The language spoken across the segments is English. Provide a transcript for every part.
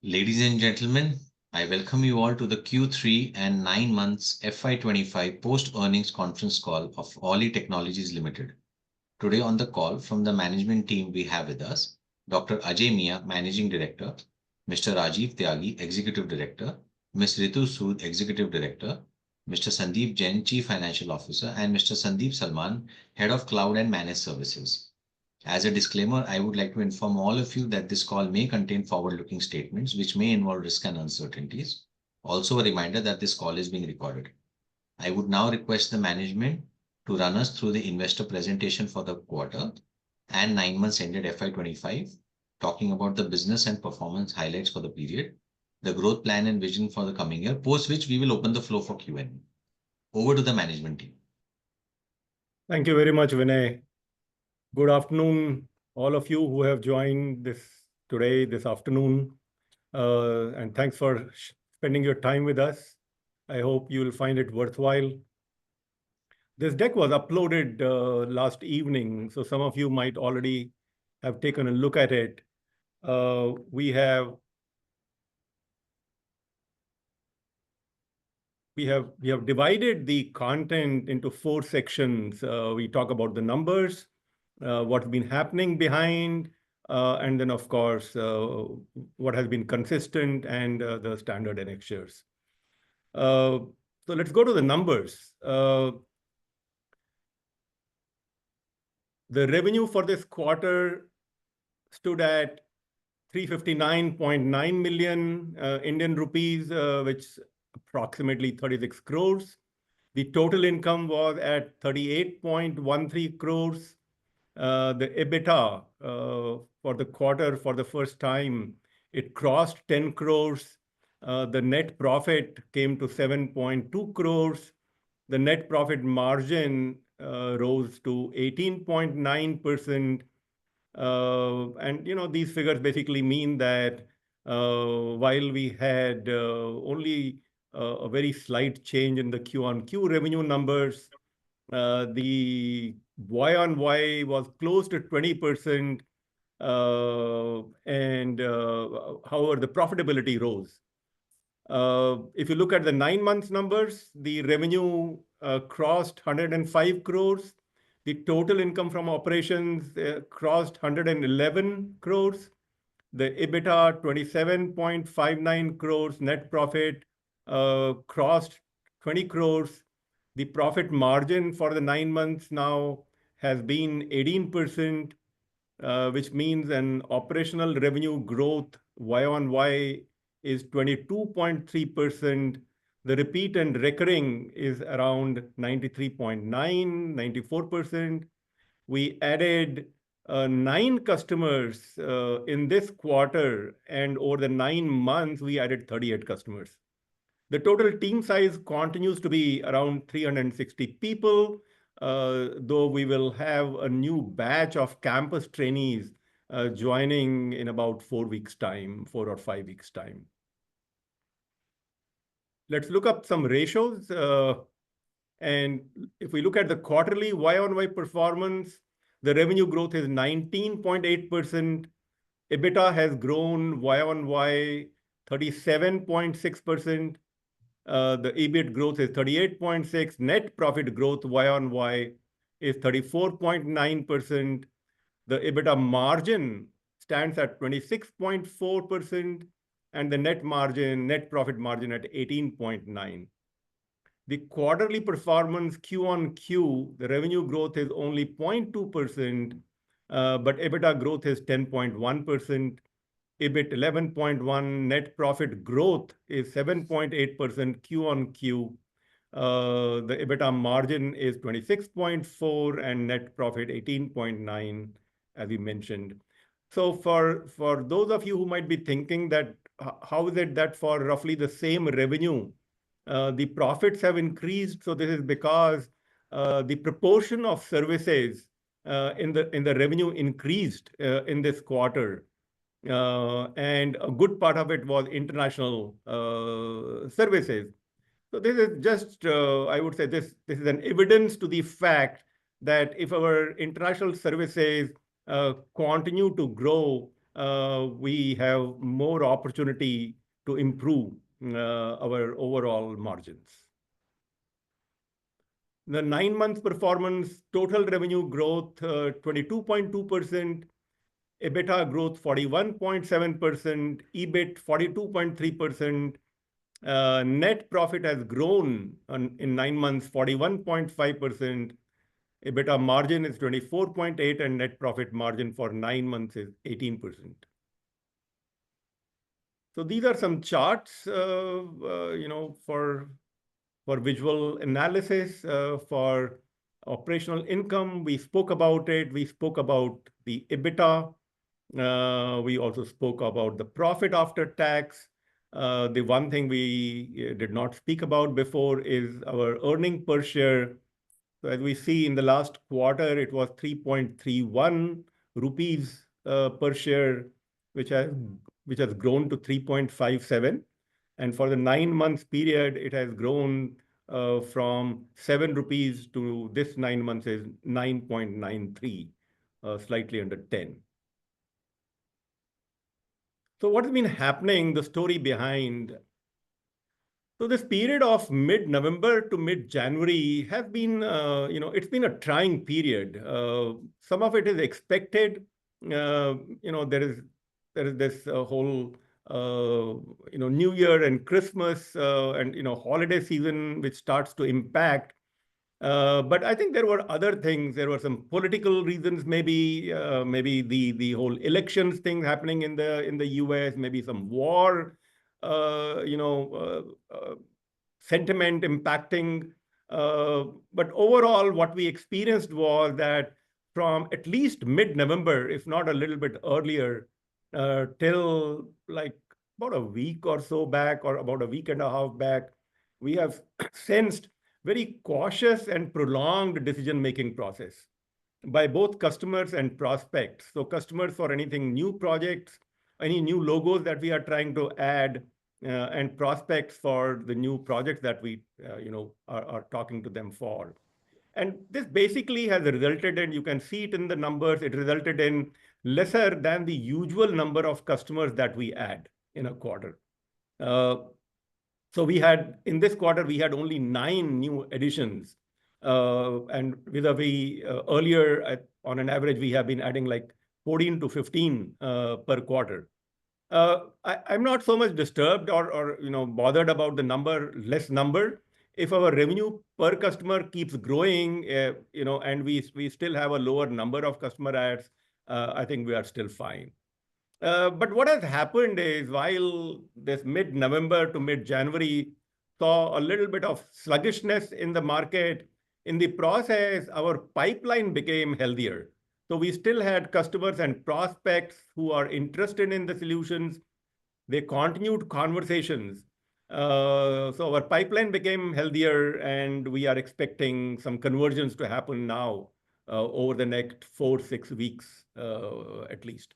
Ladies and gentlemen, I welcome you all to the Q3 and 9 months FY25 post-earnings conference call of Oli Technologies Limited. Today on the call from the management team we have with us Dr. Ajay Mia, Managing Director, Mr. Rajiv Tyagi, Executive Director, Ms. Ritu Sood, Executive Director, Mr. Sandeep Jain, Chief Financial Officer, and Mr. Sandeep Salman, Head of Cloud and Managed Services. As a disclaimer, I would like to inform all of you that this call may contain forward-looking statements which may involve risk and uncertainties. Also, a reminder that this call is being recorded. I would now request the management to run us through the investor presentation for the quarter and 9 months ended FY25, talking about the business and performance highlights for the period, the growth plan and vision for the coming year, post which we will open the floor for Q&A. Over to the management team. Thank you very much, Vinay. Good afternoon, all of you who have joined this afternoon, and thanks for spending your time with us. I hope you will find it worthwhile. This deck was uploaded last evening, so some of you might already have taken a look at it. We have divided the content into 4 sections. We talk about the numbers, what's been happening behind, and then, of course, what has been consistent and the standard annexures. So let's go to the numbers. The revenue for this quarter stood at 359.9 million Indian rupees, which approximately 36 crores. The total income was at 38.13 crores. The EBITDA for the quarter, for the first time, it crossed 10 crores. The net profit came to 7.2 crores. The net profit margin rose to 18.9%. And these figures basically mean that while we had only a very slight change in the Q-on-Q revenue numbers, the Y-on-Y was close to 20%, and however, the profitability rose. If you look at the 9 months numbers, the revenue crossed 105 crores. The total income from operations crossed 111 crores. The EBITDA, 27.59 crores. Net profit crossed 20 crores. The profit margin for the 9 months now has been 18%, which means an operational revenue growth Y-on-Y is 22.3%. The repeat and recurring is around 93.9, 94%. We added 9 customers in this quarter, and over the 9 months, we added 38 customers. The total team size continues to be around 360 people, though we will have a new batch of campus trainees joining in about 4 weeks' time, 4 or 5 weeks' time. Let's look up some ratios. And if we look at the quarterly Y-on-Y performance, the revenue growth is 19.8%. EBITDA has grown Y-on-Y 37.6%. The EBIT growth is 38.6%. Net profit growth Y-on-Y is 34.9%. The EBITDA margin stands at 26.4%, and the net profit margin at 18.9%. The quarterly performance Q-on-Q, the revenue growth is only 0.2%, but EBITDA growth is 10.1%. EBIT 11.1%, net profit growth is 7.8% Q-on-Q. The EBITDA margin is 26.4% and net profit 18.9%, as we mentioned. So for those of you who might be thinking that how is it that for roughly the same revenue, the profits have increased? So this is because the proportion of services in the revenue increased in this quarter. And a good part of it was international services. So this is just, I would say, this is an evidence to the fact that if our international services continue to grow, we have more opportunity to improve our overall margins. The 9 months performance, total revenue growth 22.2%, EBITDA growth 41.7%, EBIT 42.3%. Net profit has grown in 9 months 41.5%. EBITDA margin is 24.8%, and net profit margin for 9 months is 18%. So these are some charts, for visual analysis, for operational income. We spoke about it. We spoke about the EBITDA. We also spoke about the profit after tax. The one thing we did not speak about before is our earning per share. So as we see in the last quarter, it was 3.31 rupees per share, which has grown to 3.57. And for the 9 months period, it has grown from 7 rupees to this 9 months is 9.93, slightly under 10. So what has been happening, the story behind? So this period of mid-November to mid-January has been, it's been a trying period. Some of it is expected. There is this whole, New Year and Christmas and holiday season, which starts to impact. But I think there were other things. There were some political reasons, maybe the whole elections thing happening in the US, maybe some war, sentiment impacting. But overall, what we experienced was that from at least mid-November, if not a little bit earlier, till like about a week or so back, or about a week and a half back, we have sensed very cautious and prolonged decision-making process by both customers and prospects. So customers for anything new projects, any new logos that we are trying to add, and prospects for the new projects that we are talking to them for. And this basically has resulted in, you can see it in the numbers, it resulted in lesser than the usual number of customers that we add in a quarter. So in this quarter, we had only 9 new additions. And earlier, on an average, we have been adding like 14 to 15 per quarter. I'm not so much disturbed or bothered about the less number. If our revenue per customer keeps growing, and we still have a lower number of customer adds, I think we are still fine. But what has happened is, while this mid-November to mid-January saw a little bit of sluggishness in the market, in the process, our pipeline became healthier. So we still had customers and prospects who are interested in the solutions. They continued conversations. So our pipeline became healthier, and we are expecting some conversions to happen now over the next 4-6 weeks at least.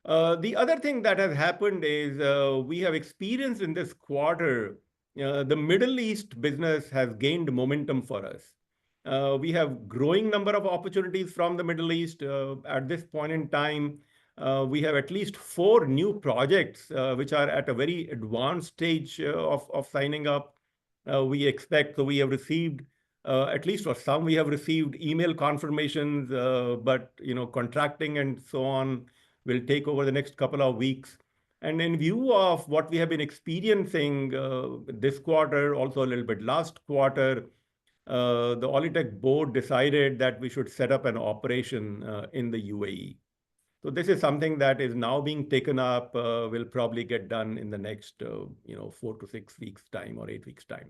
The other thing that has happened is we have experienced in this quarter, the Middle East business has gained momentum for us. We have growing number of opportunities from the Middle East. At this point in time, we have at least 4 new projects which are at a very advanced stage of signing up. We expect, so we have received, at least for some, we have received email confirmations, but contracting and so on will take over the next couple of weeks. And in view of what we have been experiencing this quarter, also a little bit last quarter, the Alletec board decided that we should set up an operation in the UAE. So this is something that is now being taken up, will probably get done in the next 4 to 6 weeks time or 8 weeks time.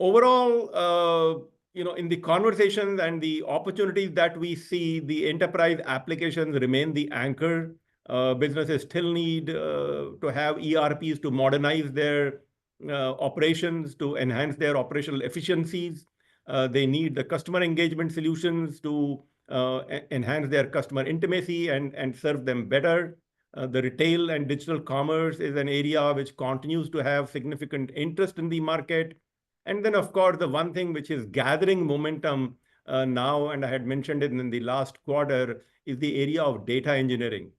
Overall, in the conversations and the opportunities that we see, the enterprise applications remain the anchor. Businesses still need to have ERPs to modernize their operations, to enhance their operational efficiencies. They need the customer engagement solutions to enhance their customer intimacy and serve them better. The retail and digital commerce is an area which continues to have significant interest in the market. And then, of course, the one thing which is gathering momentum now, and I had mentioned it in the last quarter, is the area of data engineering.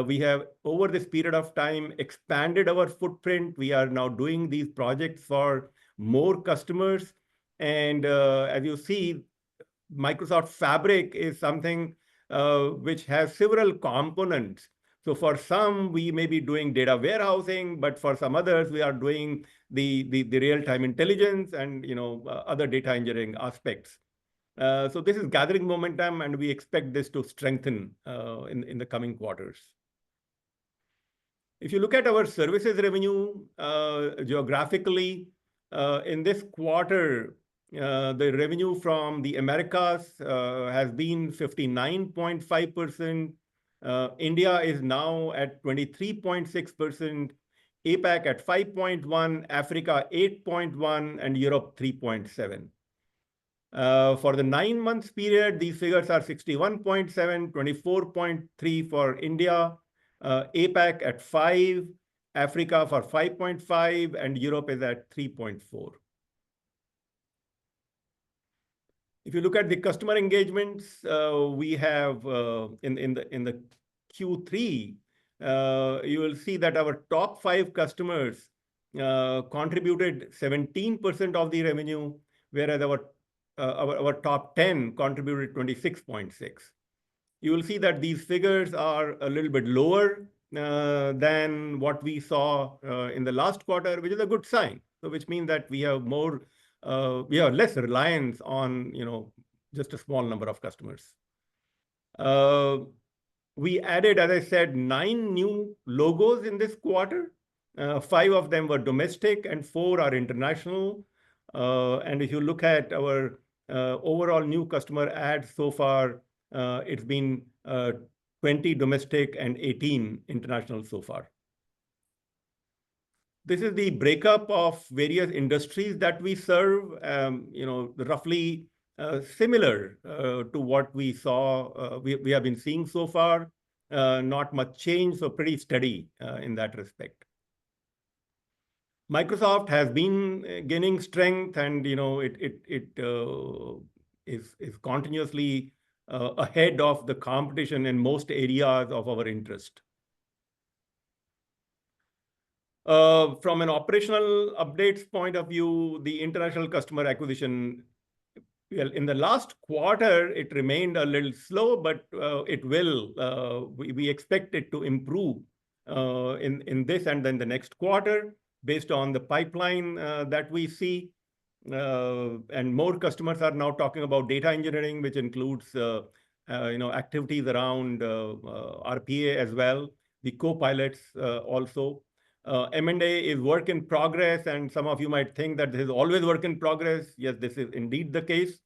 We have, over this period of time, expanded our footprint. We are now doing these projects for more customers. And as you see, Microsoft Fabric is something which has several components. So for some, we may be doing data warehousing, but for some others, we are doing the real-time intelligence and other data engineering aspects. So this is gathering momentum, and we expect this to strengthen in the coming quarters. If you look at our services revenue geographically, in this quarter, the revenue from the Americas has been 59.5%. India is now at 23.6%, APAC at 5.1%, Africa 8.1%, and Europe 3.7%. For the 9 months period, these figures are 61.7%, 24.3% for India, APAC at 5%, Africa for 5.5%, and Europe is at 3.4%. If you look at the customer engagements, we have in the Q3, you will see that our top 5 customers contributed 17% of the revenue, whereas our top 10 contributed 26.6%. You will see that these figures are a little bit lower than what we saw in the last quarter, which is a good sign. So which means that we have less reliance on just a small number of customers. We added, as I said, 9 new logos in this quarter. 5 of them were domestic and 4 are international. And if you look at our overall new customer adds so far, it's been 20 domestic and 18 international so far. This is the breakup of various industries that we serve, roughly similar to what we saw, we have been seeing so far. Not much change, so pretty steady in that respect. Microsoft has been gaining strength, and it is continuously ahead of the competition in most areas of our interest. From an operational updates point of view, the international customer acquisition, well, in the last quarter, it remained a little slow, but it will. We expect it to improve in this and then the next quarter based on the pipeline that we see. And more customers are now talking about data engineering, which includes activities around RPA as well, the co-pilots also. M&A is work in progress, and some of you might think that this is always work in progress. Yes, this is indeed the case,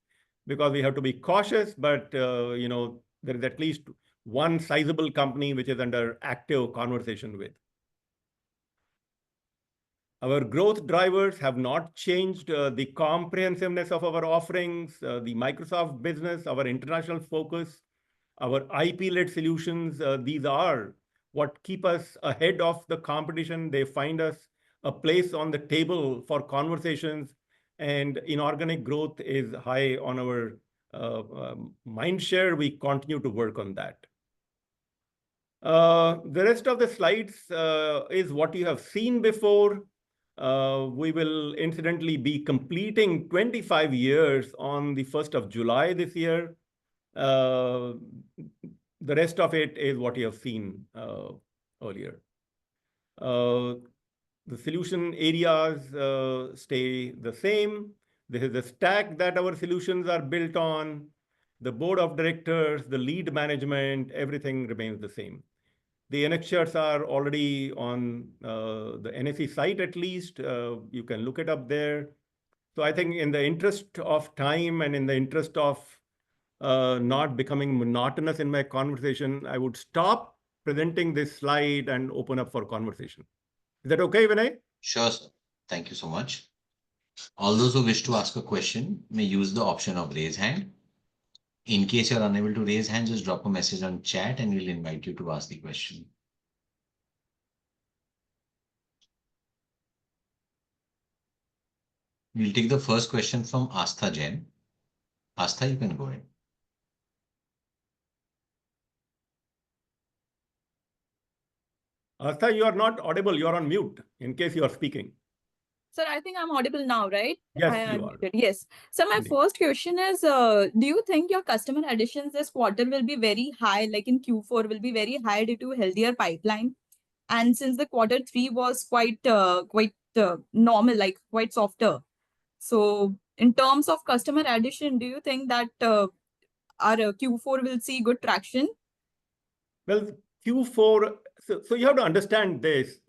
because we have to be cautious, but there is at least one sizable company which is under active conversation with. Our growth drivers have not changed. The comprehensiveness of our offerings, the Microsoft business, our international focus, our IP-led solutions, these are what keep us ahead of the competition. They find us a place on the table for conversations, and inorganic growth is high on our mind share. We continue to work on that. The rest of the slides is what you have seen before. We will incidentally be completing 25 years on the 1st of July this year. The rest of it is what you have seen earlier. The solution areas stay the same. This is the stack that our solutions are built on. The board of directors, the lead management, everything remains the same. The NX shares are already on the NSE site at least. You can look it up there. So I think in the interest of time and in the interest of not becoming monotonous in my conversation, I would stop presenting this slide and open up for conversation. Is that okay, Vinay? Sure, sir. Thank you so much. All those who wish to ask a question may use the option of raise hand. In case you're unable to raise hand, just drop a message on chat and we'll invite you to ask the question. We'll take the first question from Astha Jain. Astha, you can go ahead. Astha, you are not audible. You are on mute in case you are speaking. Sir, I think I'm audible now, right? I Yes, you am are. muted. Yes. So my Indeed. first question is, do you think your customer additions this quarter will be very high, like in Q4 will be very high due to healthier pipeline? And since the quarter three was quite normal, like quite softer. So in terms of customer addition, do you think that our Q4 will see good traction? Well, Q4, so you have to understand this,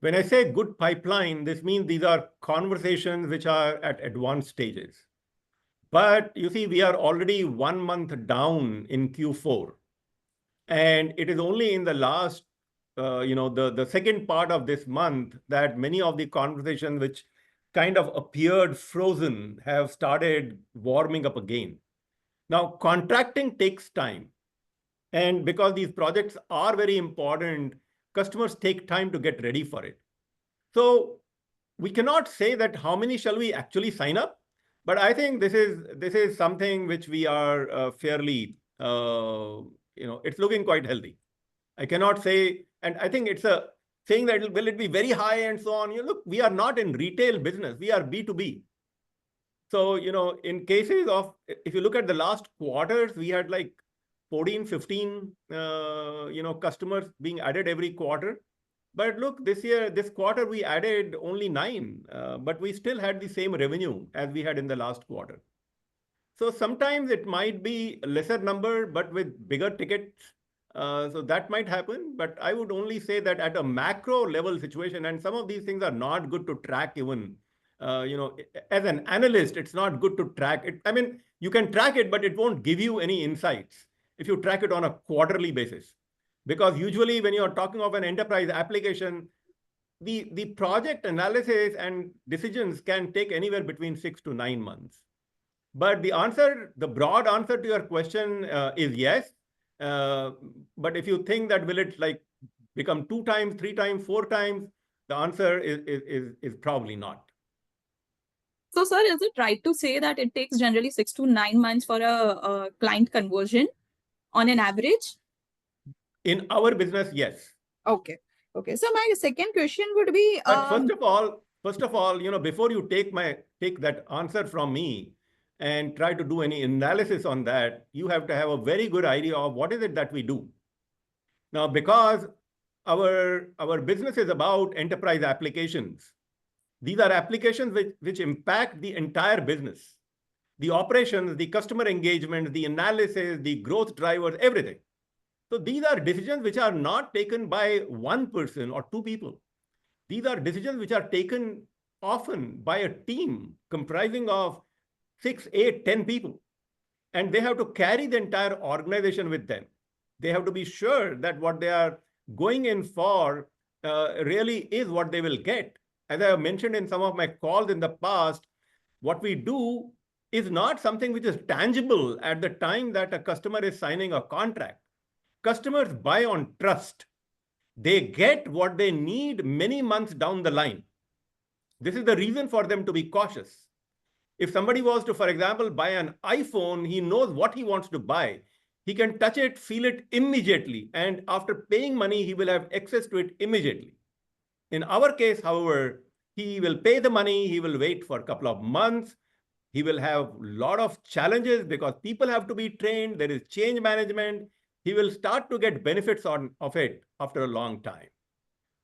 when I say good pipeline, this means these are conversations which are at advanced stages. But you see, we are already 1 month down in Q4. And it is only in the last, the second part of this month that many of the conversations which kind of appeared frozen have started warming up again. Now, contracting takes time. And because these projects are very important, customers take time to get ready for it. So we cannot say that how many shall we actually sign up, but I think this is something which we are fairly, it's looking quite healthy. I cannot say, and I think it's a saying that will it be very high and so on. Look, we are not in retail business; we are B2B. So in cases of, if you look at the last quarters, we had like 14, 15, customers being added every quarter. But look, this quarter, we added only 9, but we still had the same revenue as we had in the last quarter. So sometimes it might be a lesser number, but with bigger tickets. So that might happen. But I would only say that at a macro level situation, and some of these things are not good to track even. As an analyst, it's not good to track it. I mean, you can track it, but it won't give you any insights if you track it on a quarterly basis. Because usually when you're talking of an enterprise application, the project analysis and decisions can take anywhere between 6 to 9 months. But the broad answer to your question is yes. But if you think that will it like become 2 times, 3 times, 4 times, the answer is probably not. So, sir, is it right to say that it takes generally 6 to 9 months for a client conversion on an average? In our business, yes. Okay. Okay. So my second question would be, But first of all, before you take that answer from me and try to do any analysis on that, you have to have a very good idea of what is it that we do. Now, because our business is about enterprise applications, these are applications which impact the entire business, the operations, the customer engagement, the analysis, the growth drivers, everything. So these are decisions which are not taken by one person or two people. These are decisions which are taken often by a team comprising of 6, 8, 10 people. And they have to carry the entire organization with them. They have to be sure that what they are going in for really is what they will get. As I have mentioned in some of my calls in the past, what we do is not something which is tangible at the time that a customer is signing a contract. Customers buy on trust. They get what they need many months down the line. This is the reason for them to be cautious. If somebody was to, for example, buy an iPhone, he knows what he wants to buy. He can touch it, feel it immediately. And after paying money, he will have access to it immediately. In our case, however, he will pay the money, he will wait for a couple of months. He will have a lot of challenges because people have to be trained. There is change management. He will start to get benefits of it after a long time.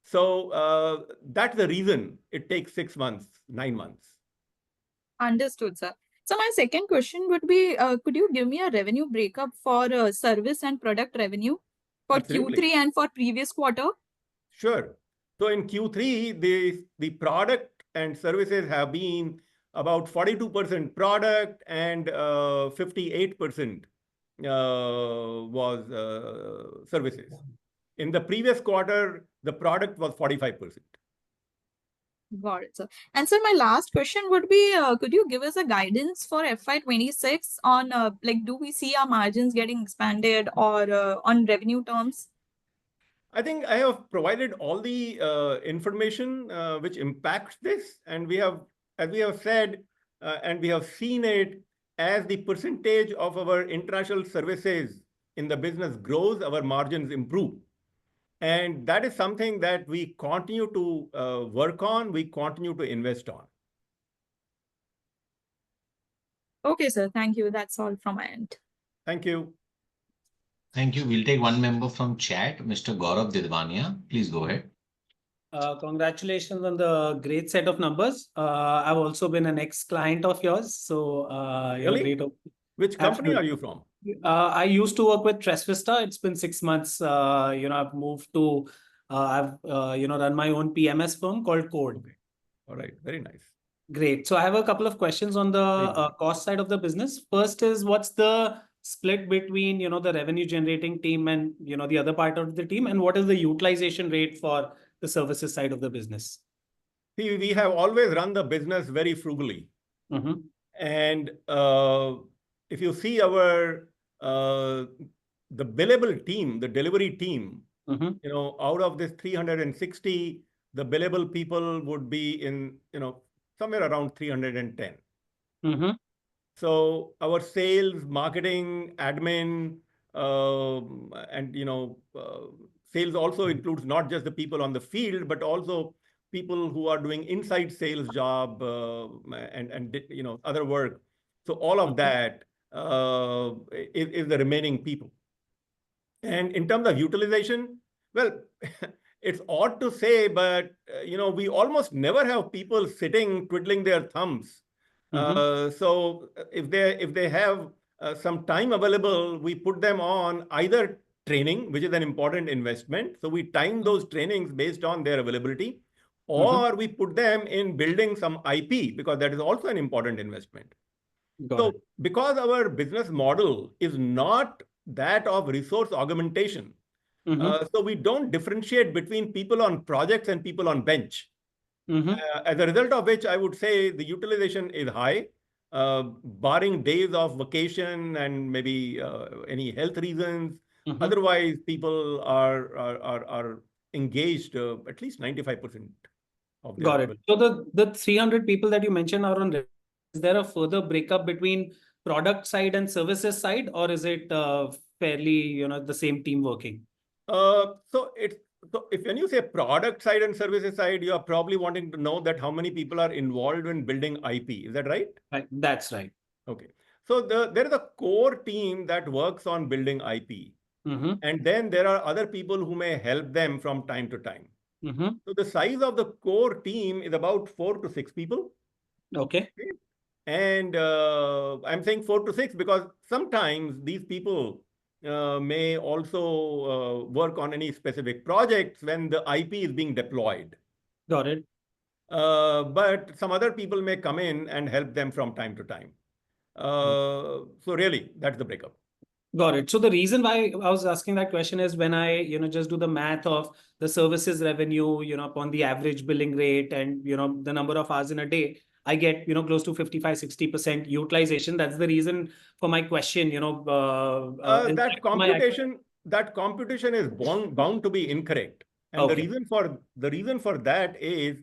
So that's the reason it takes 6 months, 9 months. understood, sir. So my second question would be, could you give me a revenue breakup for service and product revenue for Absolutely. Q3 and for previous quarter? Sure. So in Q3, the product and services have been about 42% product and 58% was services. In the previous quarter, the product was 45%. Got it, sir. And sir, my last question would be, could you give us a guidance for FY26 on, like, do we see our margins getting expanded or on revenue terms? I think I have provided all the information which impacts this, and as we have said, and we have seen it. as the percentage of our international services in the business grows, our margins improve. And that is something that we continue to work on, we continue to invest on. Okay, sir. Thank you. That's all from my end. Thank you. Thank you. We'll take one member from chat, Mr. Gaurav Didwania. Please go ahead. Congratulations on the great set of numbers. I've also been an ex-client of yours, so Really? great. Which company are you from? I used to work with Tresvista. It's been 6 months. I've moved to, I've run my own PMS firm called Code. Okay. All right, very nice. Great. So I have a couple of questions on the cost side of the business. First is, what's the split between the revenue generating team and the other part of the team, and what is the utilization rate for the services side of the business? See, we have always run the business very frugally. Mm-hmm. And if you see our the billable team, the delivery team, Mm-hmm. Out of this 360, the billable people would be in somewhere around 310. Mm-hmm. So our sales, marketing, admin, and sales also includes not just the people on the field, but also people who are doing inside sales job and other work. So all of that is the remaining people. And in terms of utilization, well, it's odd to say, but we almost never have people sitting twiddling their thumbs. So if they have some time available, we put them on either training, which is an important investment. So we time those trainings based on their availability, or we put them in building some IP, because that is also an important investment. So because our business model is not that of resource augmentation, so we don't differentiate between people on projects and people on bench. As a result of which, I would say the utilization is high, barring days of vacation and maybe any health reasons. Otherwise, people are engaged at least 95% of their. Got it. So the 300 people that you mentioned are on. Is there a further breakup between product side and services side, or is it fairly the same team working? So when you say product side and services side, you are probably wanting to know that how many people are involved in building IP. Is that right? Right. That's right. Okay. So there is a core team that works on building IP. And then there are other people who may help them from time to time. So the size of the core team is about 4 to 6 people. Okay. And I'm saying 4 to 6 because sometimes these people may also work on any specific projects when the IP is being deployed. Got it. But some other people may come in and help them from time to time. So really, that's the breakup. Got it. So the reason why I was asking that question is when I, just do the math of the services revenue, upon the average billing rate and, the number of hours in a day, I get, close to 55-60% utilization. That's the reason for my question, that computation is bound to be incorrect. And the reason for that is,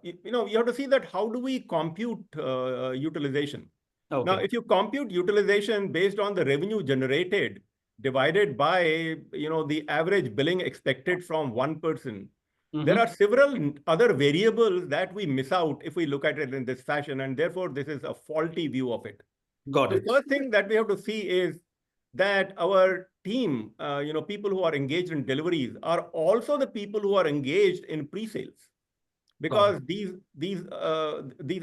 you have to see that how do we compute utilization? Okay. Now, if you compute utilization based on the revenue generated divided by, the average billing expected from one person, there are several other variables that we miss out if we look at it in this fashion, and therefore this is a faulty view of it. Got it. The first thing that we have to see is that our team, people who are engaged in deliveries are also the people who are engaged in pre-sales. Because these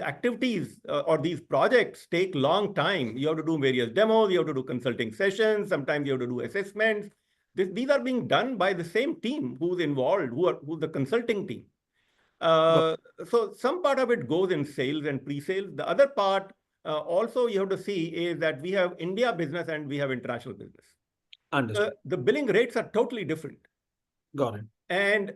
activities or these projects take long time. You have to do various demos, you have to do consulting sessions, sometimes you have to do assessments. These are being done by the same team who's involved, who's the consulting team. So some part of it goes in sales and pre-sales. The other part also you have to see is that we have India business and we have international business. Understood. The billing rates are totally different. Got it. And,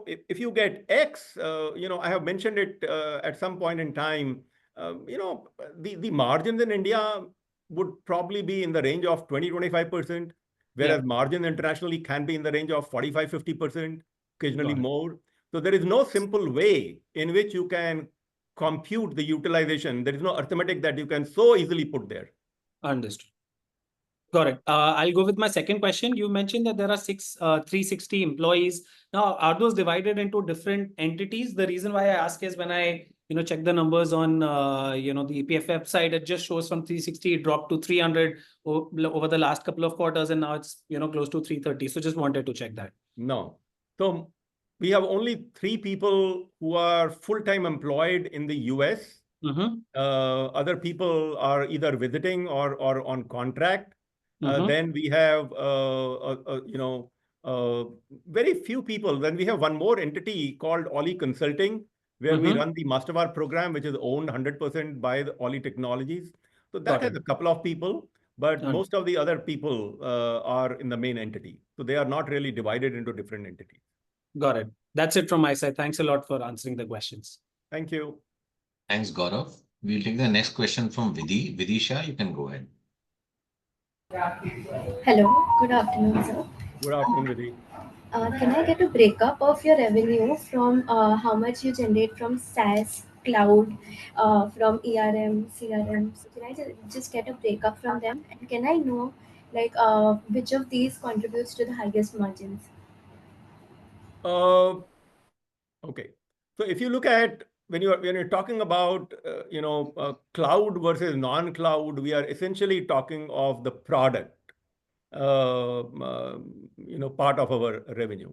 if you get X, I have mentioned it at some point in time, the margins in India would probably be in the range of 20-25%, whereas margins internationally can be in the range of 45-50%, occasionally more. So there is no simple way in which you can compute the utilization. There is no arithmetic that you can so easily put there. Understood. Got it. I'll go with my second question. You mentioned that there are 360 employees. Now, are those divided into different entities? The reason why I ask is when I check the numbers on the EPF website, it just shows from 360 it dropped to 300 over the last couple of quarters, and now it's close to 330. So just wanted to check that. No. So we have only 3 people who are full-time employed in the US. Other people are either visiting or on contract. Then we have very few people. Then we have one more entity called Ollie Consulting, where we run the Mastervar program, which is owned 100% by the Ollie Technologies. So that has a couple of people, but most of the other people are in the main entity. So they are not really divided into different entities. Got it. That's it from my side. Thanks a lot for answering the questions. Thank you. Thanks, Gaurav. We'll take the next question from Vidhi. Vidisha, you can go ahead. Hello, good afternoon, sir. Good afternoon, Vidhi. Can I get a breakup of your revenue from how much you generate from SaaS, cloud, from ERM, CRM? So can I just get a breakup from them? And can I know which of these contributes to the highest margins? Okay. So if you look at when you're talking about cloud versus non-cloud, we are essentially talking of the product part of our revenue.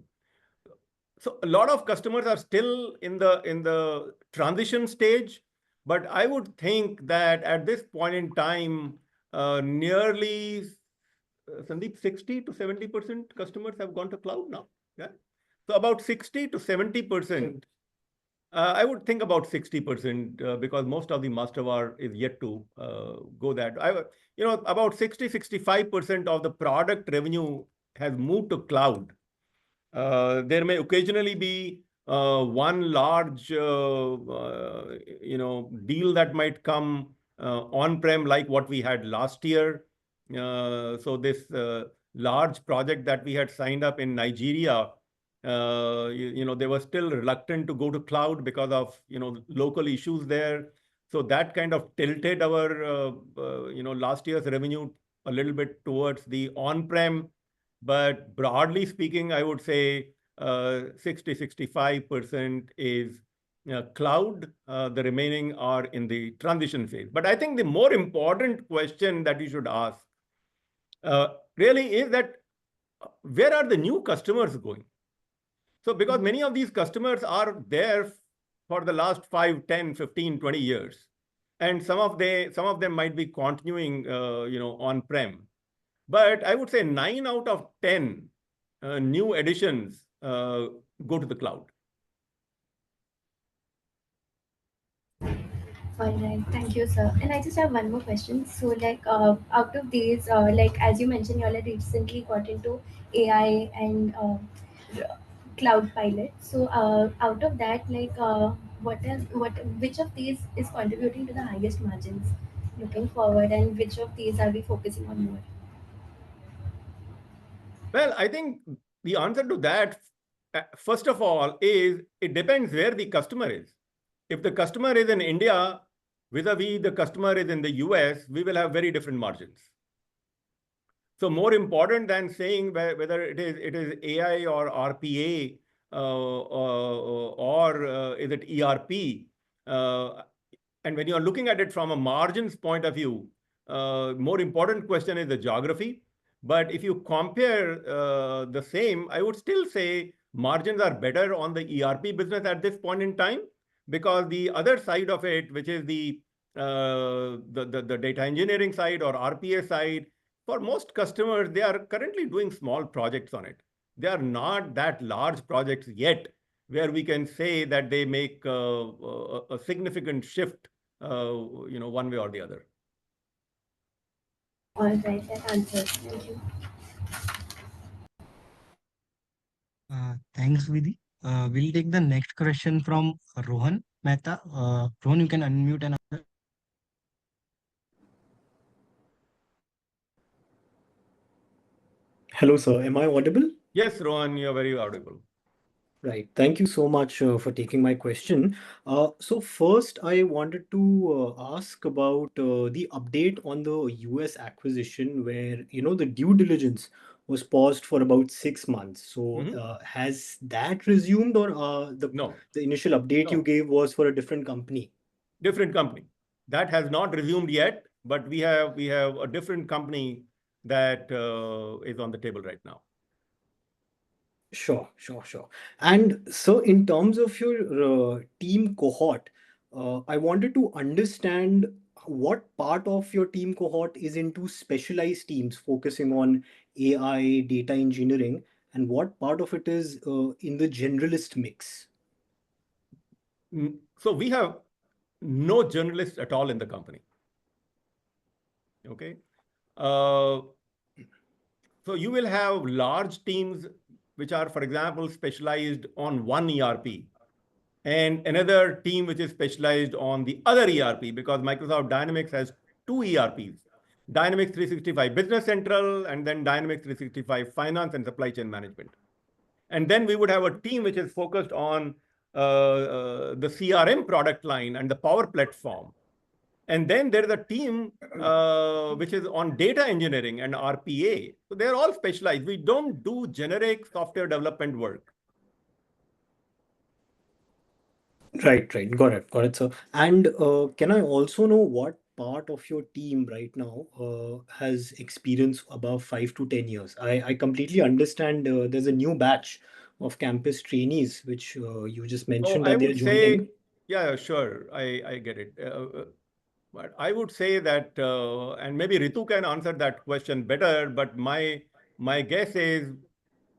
So a lot of customers are still in the transition stage, but I would think that at this point in time, nearly Sandeep, 60 to 70% customers have gone to cloud now. Yeah. So about 60 to 70%. I would think about 60% because most of the Mastervar is yet to go that. About 65% of the product revenue has moved to cloud. There may occasionally be one large deal that might come on-prem like what we had last year. So this large project that we had signed up in Nigeria, they were still reluctant to go to cloud because of local issues there. So that kind of tilted our last year's revenue a little bit towards the on-prem. But broadly speaking, I would say 65% is cloud. The remaining are in the transition phase. But I think the more important question that you should ask really is that where are the new customers going? So because many of these customers are there for the last 5, 10, 15, 20 years. And some of them might be continuing on-prem. But I would say 9 out of 10 new additions go to the cloud. All right, thank you, sir. And I just have one more question. So, out of these, as you mentioned, you all had recently got into AI and cloud pilot. So, out of that, which of these is contributing to the highest margins looking forward, and which of these are we focusing on more? Well, I think the answer to that, first of all, is it depends where the customer is. If the customer is in India, vis-a-vis the customer is in the US, we will have very different margins. So more important than saying whether it is AI or RPA or is it ERP, and when you are looking at it from a margins point of view, more important question is the geography. But if you compare the same, I would still say margins are better on the ERP business at this point in time, because the other side of it, which is the data engineering side or RPA side, for most customers, they are currently doing small projects on it. They are not that large projects yet, where we can say that they make a significant shift, one way or the other. All right, that answers. Thank you. Thanks, Vidhi. We'll take the next question from Rohan Mehta. Rohan, you can unmute and answer. Hello, sir. Am I audible? Yes, Rohan, you're very audible. Right. Thank you so much for taking my question. So first, I wanted to ask about the update on the US acquisition, where the due diligence was paused for about 6 months. So has that resumed, or No, the initial update you no, gave was for a different company? different company. That has not resumed yet, but we have a different company that is on the table right now. Sure, sure, sure. And so, in terms of your team cohort, I wanted to understand what part of your team cohort is into specialized teams focusing on AI, data engineering, and what part of it is in the generalist mix. So we have no journalists at all in the company. Okay. So you will have large teams which are, for example, specialized on one ERP, and another team which is specialized on the other ERP, because Microsoft Dynamics has two ERPs, Dynamics 365 Business Central, and then Dynamics 365 Finance and Supply Chain Management. And then we would have a team which is focused on the CRM product line and the Power Platform. And then there is a team which is on data engineering and RPA. So they're all specialized. We don't do generic software development work. Right, right. Got it. Got it, sir. And can I also know what part of your team right now has experience above 5 to 10 years? I completely understand there's a new batch of campus trainees, which you just So mentioned I that they're would say, joining. yeah, sure, I get it. But I would say that, and maybe Ritu can answer that question better, but my guess is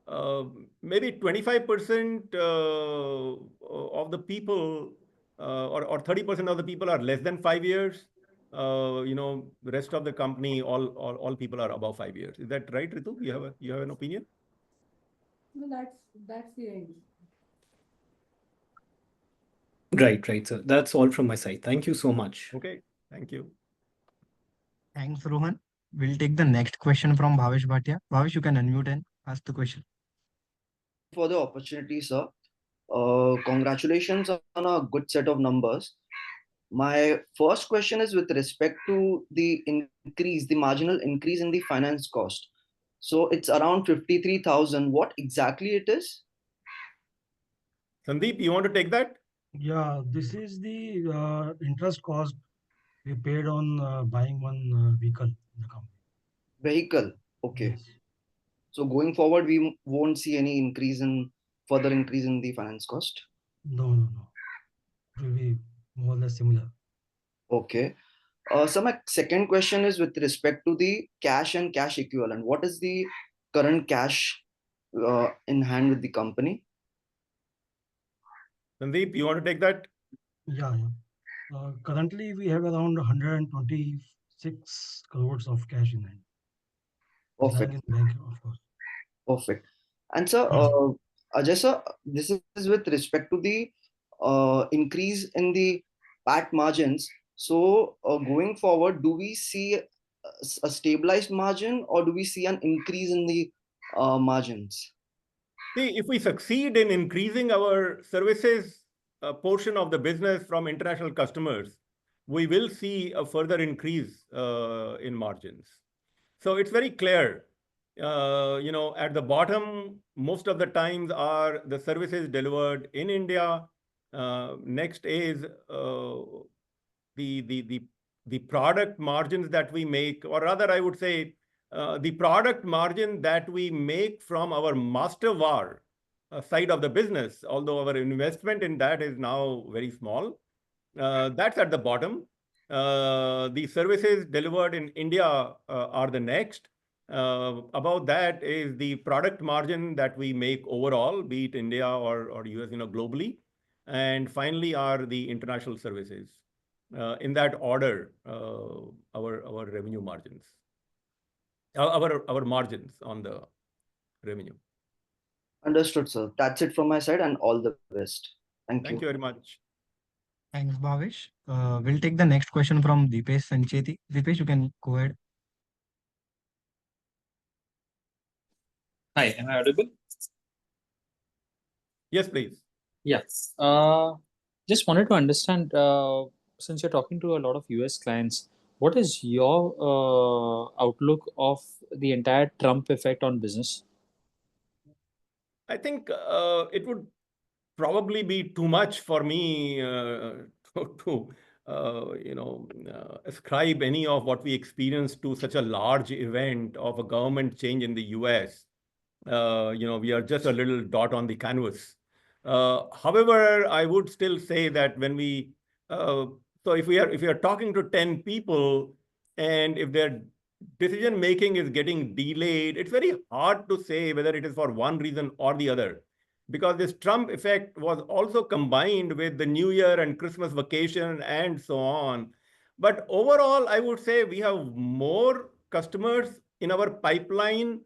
uh, maybe 25% of the people or 30% of the people are less than 5 years. The rest of the company, all people are above 5 years. Is that right, Ritu? You have an opinion? No, that's the range. Right, right, sir. That's all from my side. Thank you so much. Okay, thank you. Thanks, Rohan. We'll take the next question from Bhavesh Bhatia. Bhavesh, you can unmute and ask the question. For the opportunity, sir. Congratulations on a good set of numbers. My first question is with respect to the increase, the marginal increase in the finance cost. So it's around 53,000. What exactly it is? Sandeep, you want to take that? Yeah, this is the interest cost we paid on buying one vehicle in the company. Vehicle. Okay. Yes. So going forward, we won't see any further increase in the finance cost. No, no, no. It will be more or less similar. Okay. So my second question is with respect to the cash and cash equivalent. What is the current cash in hand with the company? Sandeep, you want to take that? Yeah, yeah. Currently, we have around 126 crores of cash in hand. Lying Perfect. in bank, of course. Perfect. And sir, Ajay sir, this is with respect to the increase in the PAT margins. So going forward, do we see a stabilized margin, or do we see an increase in the margins? See, if we succeed in increasing our services portion of the business from international customers, we will see a further increase in margins. So it's very clear. At the bottom, most of the times are the services delivered in India. Next is the product margins that we make, or rather, I would say the product margin that we make from our master VAR side of the business, although our investment in that is now very small. That's at the bottom. The services delivered in India are the next. Above that is the product margin that we make overall, be it India or US, globally. And finally are the international services. In that order, our revenue margins, our margins on the revenue. Understood, sir. That's it from my side, and all the best. Thank Thank you. you very much. Thanks, Bhavesh. We'll take the next question from Deepesh Sancheti. Deepesh, you can go ahead. Hi, am I audible? Yes, please. Yes. Just wanted to understand, since you're talking to a lot of US clients, what is your outlook of the entire Trump effect on business? I think it would probably be too much for me to ascribe any of what we experienced to such a large event of a government change in the US. We are just a little dot on the canvas. However, I would still say that when we so if we are talking to 10 people, and if their decision making is getting delayed, it's very hard to say whether it is for one reason or the other, because this Trump effect was also combined with the New Year and Christmas vacation and so on. But overall, I would say we have more customers in our pipeline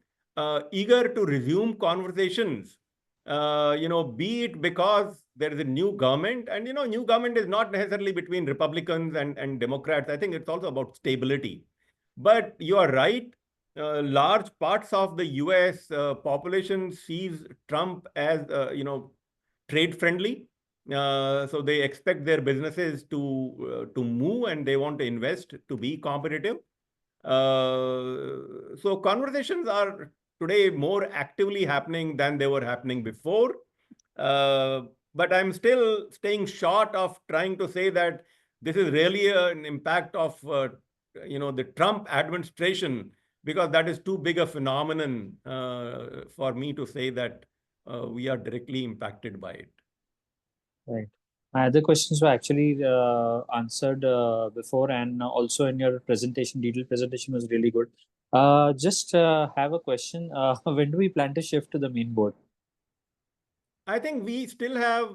eager to resume conversations. Be it because there is a new government, and new government is not necessarily between Republicans and Democrats. I think it's also about stability. But you are right. Large parts of the US population sees Trump as, trade friendly. So they expect their businesses to move, and they want to invest to be competitive. So conversations are today more actively happening than they were happening before. But I'm still staying short of trying to say that this is really an impact of the Trump administration, because that is too big a phenomenon for me to say that we are directly impacted by it. Right. My other questions were actually answered before, and also in your presentation, detailed presentation was really good. Just have a question. When do we plan to shift to the main board? I think we still have,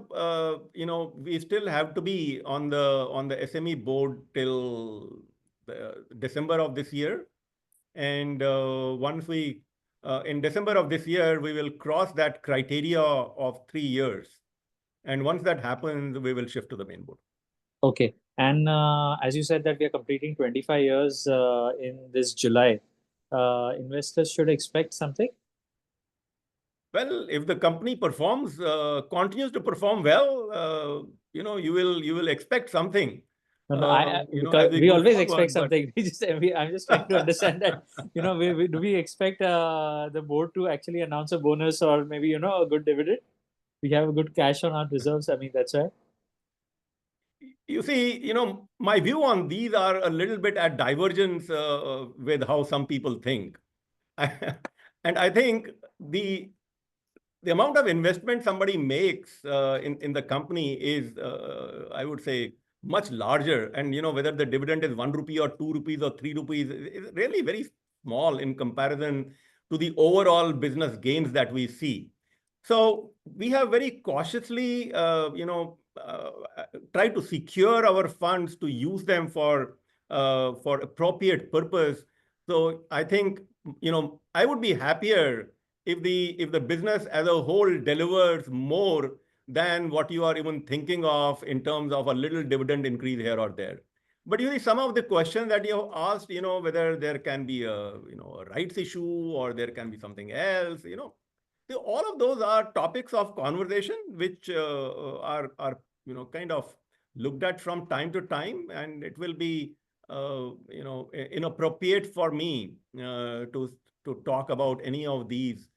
we still have to be on the SME board till December of this year, and once we in December of this year, we will cross that criteria of 3 years, and once that happens, we will shift to the main board. Okay. And as you said that we are completing 25 years in this July, investors should expect something? Well, if the company continues to perform well, you will expect something. No, As we we go always forward, expect but something. I'm just trying to understand that, do we expect the board to actually announce a bonus or maybe, a good dividend? We have a good cash on our reserves. I mean, that's right. you see, my view on these are a little bit at divergence with how some people think. And I think the amount of investment somebody makes in the company is, I would say, much larger. And whether the dividend is 1 rupee or 2 rupees or 3 rupees is really very small in comparison to the overall business gains that we see. So we have very cautiously, tried to secure our funds to use them for appropriate purpose. So I think, I would be happier if the business as a whole delivers more than what you are even thinking of in terms of a little dividend increase here or there. But some of the questions that you have asked, whether there can be a rights issue or there can be something else, all of those are topics of conversation which are kind of looked at from time to time, and it will be inappropriate for me to talk about any of these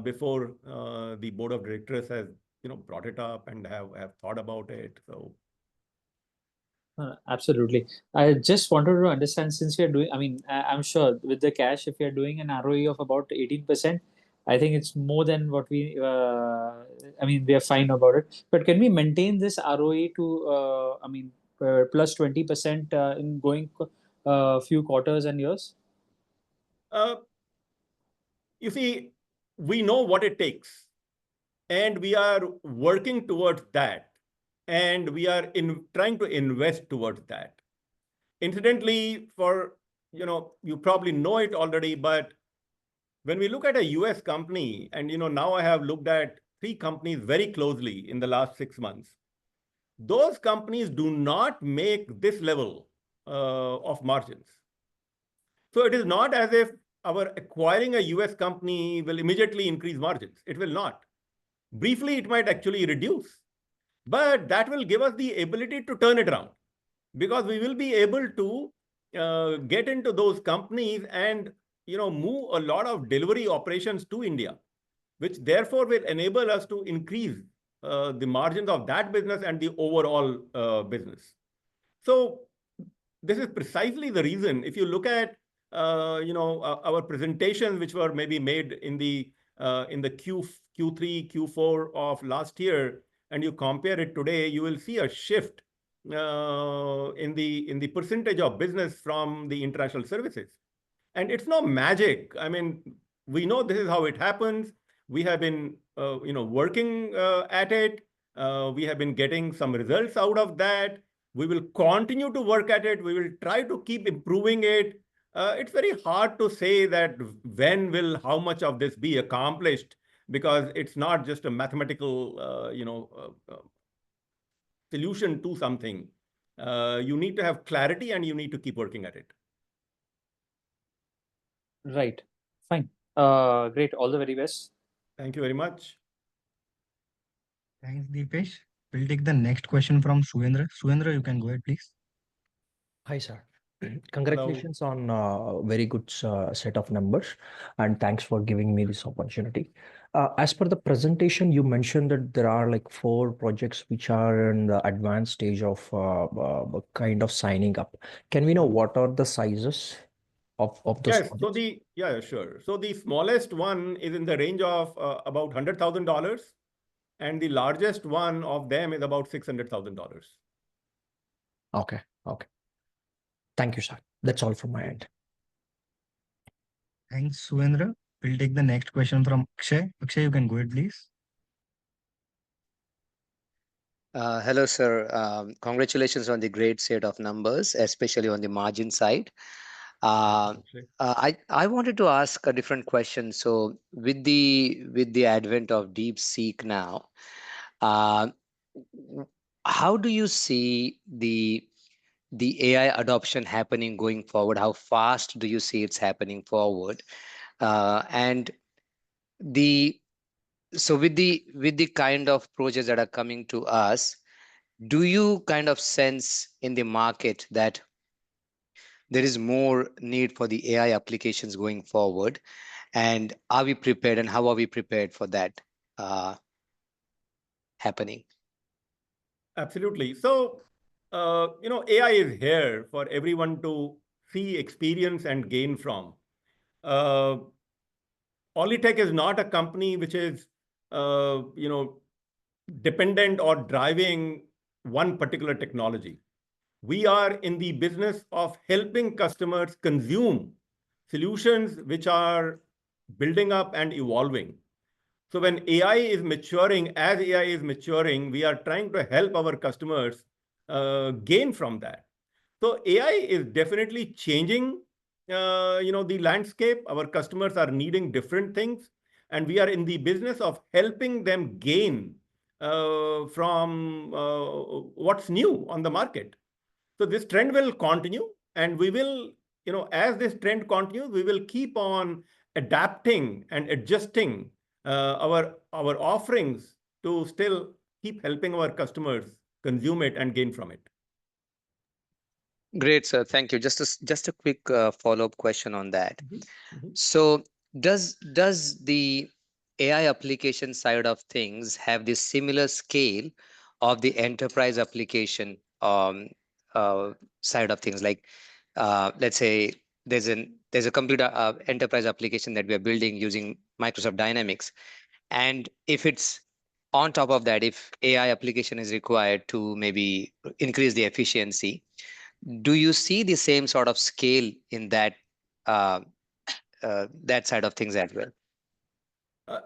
before the board of directors has brought it up and have thought about it. So absolutely. I just wanted to understand, since you're doing, I mean, I'm sure with the cash, if you're doing an ROE of about 18%, I think it's more than what we, I mean, we are fine about it. But can we maintain this ROE to, plus 20% in going few quarters and years? You see, we know what it takes, and we are working towards that, and we are trying to invest towards that. Incidentally, you probably know it already, but when we look at a US company, and now I have looked at 3 companies very closely in the last 6 months, those companies do not make this level of margins. So it is not as if our acquiring a US company will immediately increase margins. It will not. Briefly, it might actually reduce, but that will give us the ability to turn it around, because we will be able to get into those companies and move a lot of delivery operations to India, which therefore will enable us to increase the margins of that business and the overall business. So this is precisely the reason. If you look at our presentations, which were maybe made in the Q3, Q4 of last year, and you compare it today, you will see a shift in the percentage of business from the international services. And it's no magic. I mean, we know this is how it happens. We have been working at it. We have been getting some results out of that. We will continue to work at it. We will try to keep improving it. It's very hard to say that when will how much of this be accomplished, because it's not just a mathematical solution to something. You need to have clarity and you need to keep working at it. Right. Fine. Great. All the very best. Thank you very much. Thanks, Deepesh. We'll take the next question from Suendra. Suendra, you can go ahead, please. Hi, sir. Congratulations on a very good set of numbers, and thanks for giving me this opportunity. As per the presentation, you mentioned that there are like 4 projects which are in the advanced stage of kind of signing up. Can we know what are the sizes of those Yes, projects? so yeah, sure. So the smallest one is in the range of about $100,000, and the largest one of them is about $600,000. Okay. Thank you, sir. That's all from my end. Thanks, Suendra. We'll take the next question from Akshay. Akshay, you can go ahead, please. Hello, sir. Congratulations on the great set of numbers, especially on the margin side. I wanted to ask a different question. So, with the advent of DeepSeek now, how do you see the AI adoption happening going forward? How fast do you see it's happening forward? And so with the kind of projects that are coming to us, do you kind of sense in the market that there is more need for the AI applications going forward? And are we prepared, and how are we prepared for that happening? Absolutely. So, AI is here for everyone to see, experience, and gain from. Alletec is not a company which is, dependent or driving one particular technology. We are in the business of helping customers consume solutions which are building up and evolving. So when AI is maturing, as AI is maturing, we are trying to help our customers gain from that. So AI is definitely changing, the landscape. Our customers are needing different things, and we are in the business of helping them gain from what's new on the market. So this trend will continue, and we will, as this trend continues, we will keep on adapting and adjusting our offerings to still keep helping our customers consume it and gain from it. Great, sir. Thank you. Just a quick follow-up question on that. So does the AI application side of things have the similar scale of the enterprise application side of things? Like, let's say there's a computer enterprise application that we are building using Microsoft Dynamics, and if it's on top of that, if AI application is required to maybe increase the efficiency, do you see the same sort of scale in that that side of things as well?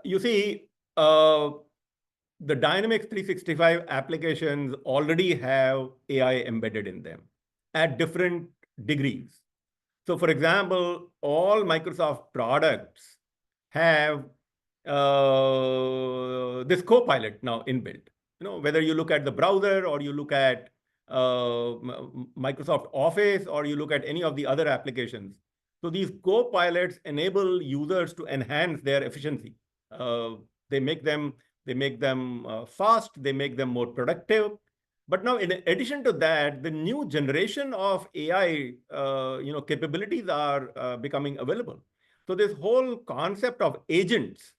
You see, the Dynamics 365 applications already have AI embedded in them at different degrees. So, for example, all Microsoft products have this Copilot now inbuilt. Whether you look at the browser, or you look at Microsoft Office, or you look at any of the other applications. So these Copilots enable users to enhance their efficiency. They make them They make them fast, they make them more productive. But now, in addition to that, the new generation of AI, capabilities are becoming available. So this whole concept of agents,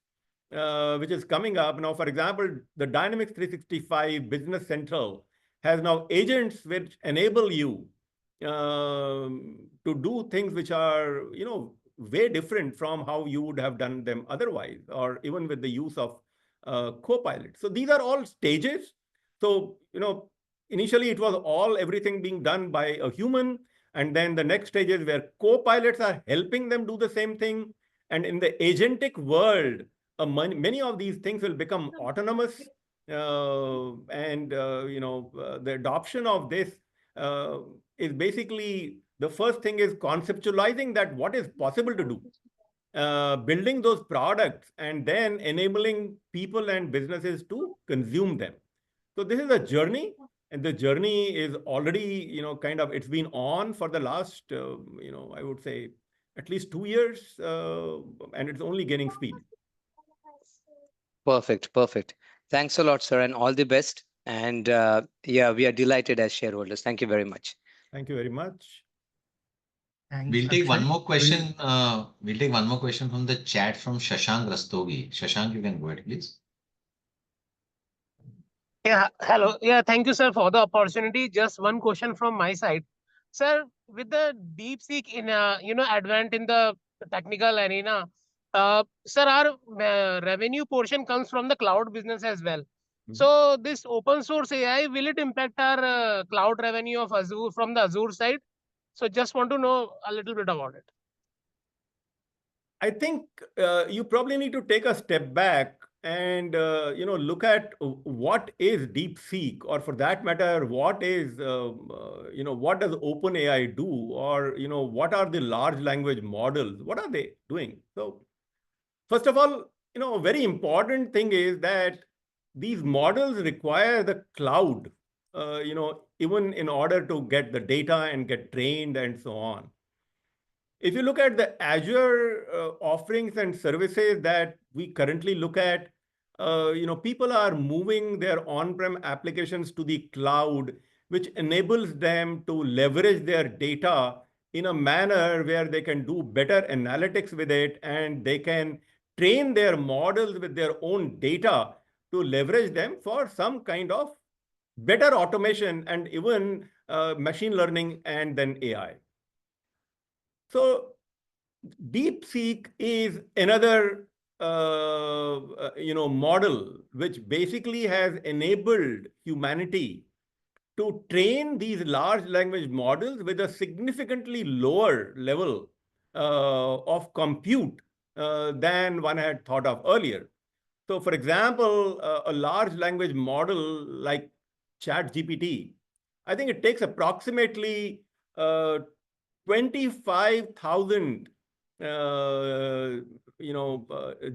which is coming up now, for example, the Dynamics 365 Business Central has now agents which enable you to do things which are, way different from how you would have done them otherwise, or even with the use of Copilot. So these are all stages. So, initially it was everything being done by a human. And then the next stage is where co-pilots are helping them do the same thing. And in the agentic world, many of these things will become autonomous. The adoption of this is basically, the first thing is conceptualizing that what is possible to do. Building those products and then enabling people and businesses to consume them. So this is a journey, and the journey is already, it's been on for the last, I would say at least 2 years, and it's only gaining speed. Perfect, perfect. Thanks a lot, sir, and all the best. And yeah, we are delighted as shareholders. Thank you very much. Thank you very much. Thanks, We'll take one Akshay. more question. We'll take one more question from the chat from Shashank Rastogi. Shashank, you can go ahead, please. Yeah, hello. Yeah, thank you, sir, for the opportunity. Just one question from my side. Sir, with the DeepSeek in advent in the technical arena, sir, our revenue portion comes from the cloud business as well. So this open source AI, will it impact our cloud revenue of Azure from the Azure side? So just want to know a little bit about it. I think you probably need to take a step back and look at what is DeepSeek, or for that matter, what is what does OpenAI do, or what are the large language models? What are they doing? So first of all, a very important thing is that these models require the cloud, even in order to get the data and get trained and so on. If you look at the Azure offerings and services that we currently look at, people are moving their on-prem applications to the cloud, which enables them to leverage their data in a manner where they can do better analytics with it, and they can train their models with their own data to leverage them for some kind of better automation and even machine learning and then AI. So DeepSeek is another model which basically has enabled humanity to train these large language models with a significantly lower level of compute than one had thought of earlier. So, for example, a large language model like ChatGPT, I think it takes approximately 25,000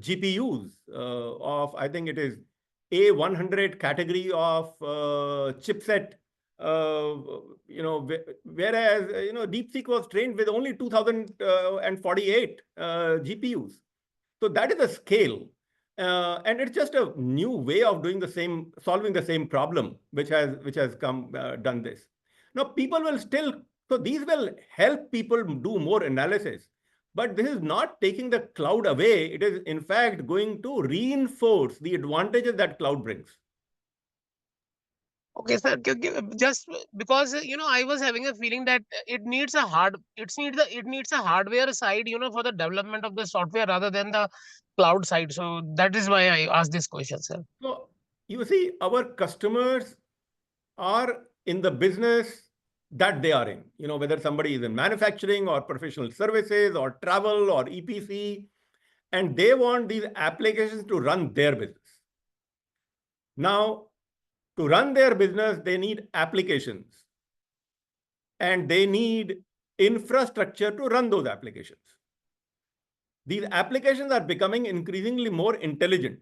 GPUs of, I think it is A100 category of chipset, whereas DeepSeek was trained with only 2048 GPUs. So that is the scale. And it's just a new way of solving the same problem, which has done this. Now people will still, so these will help people do more analysis, but this is not taking the cloud away. It is in fact going to reinforce the advantages that cloud brings. Okay, sir. Just because I was having a feeling that it needs a hardware side, for the development of the software rather than the cloud side. So that is why I asked this question, sir. So you see, our customers are in the business that they are in. Whether somebody is in manufacturing or professional services or travel or EPC, and they want these applications to run their business. Now, to run their business, they need applications, and they need infrastructure to run those applications. These applications are becoming increasingly more intelligent.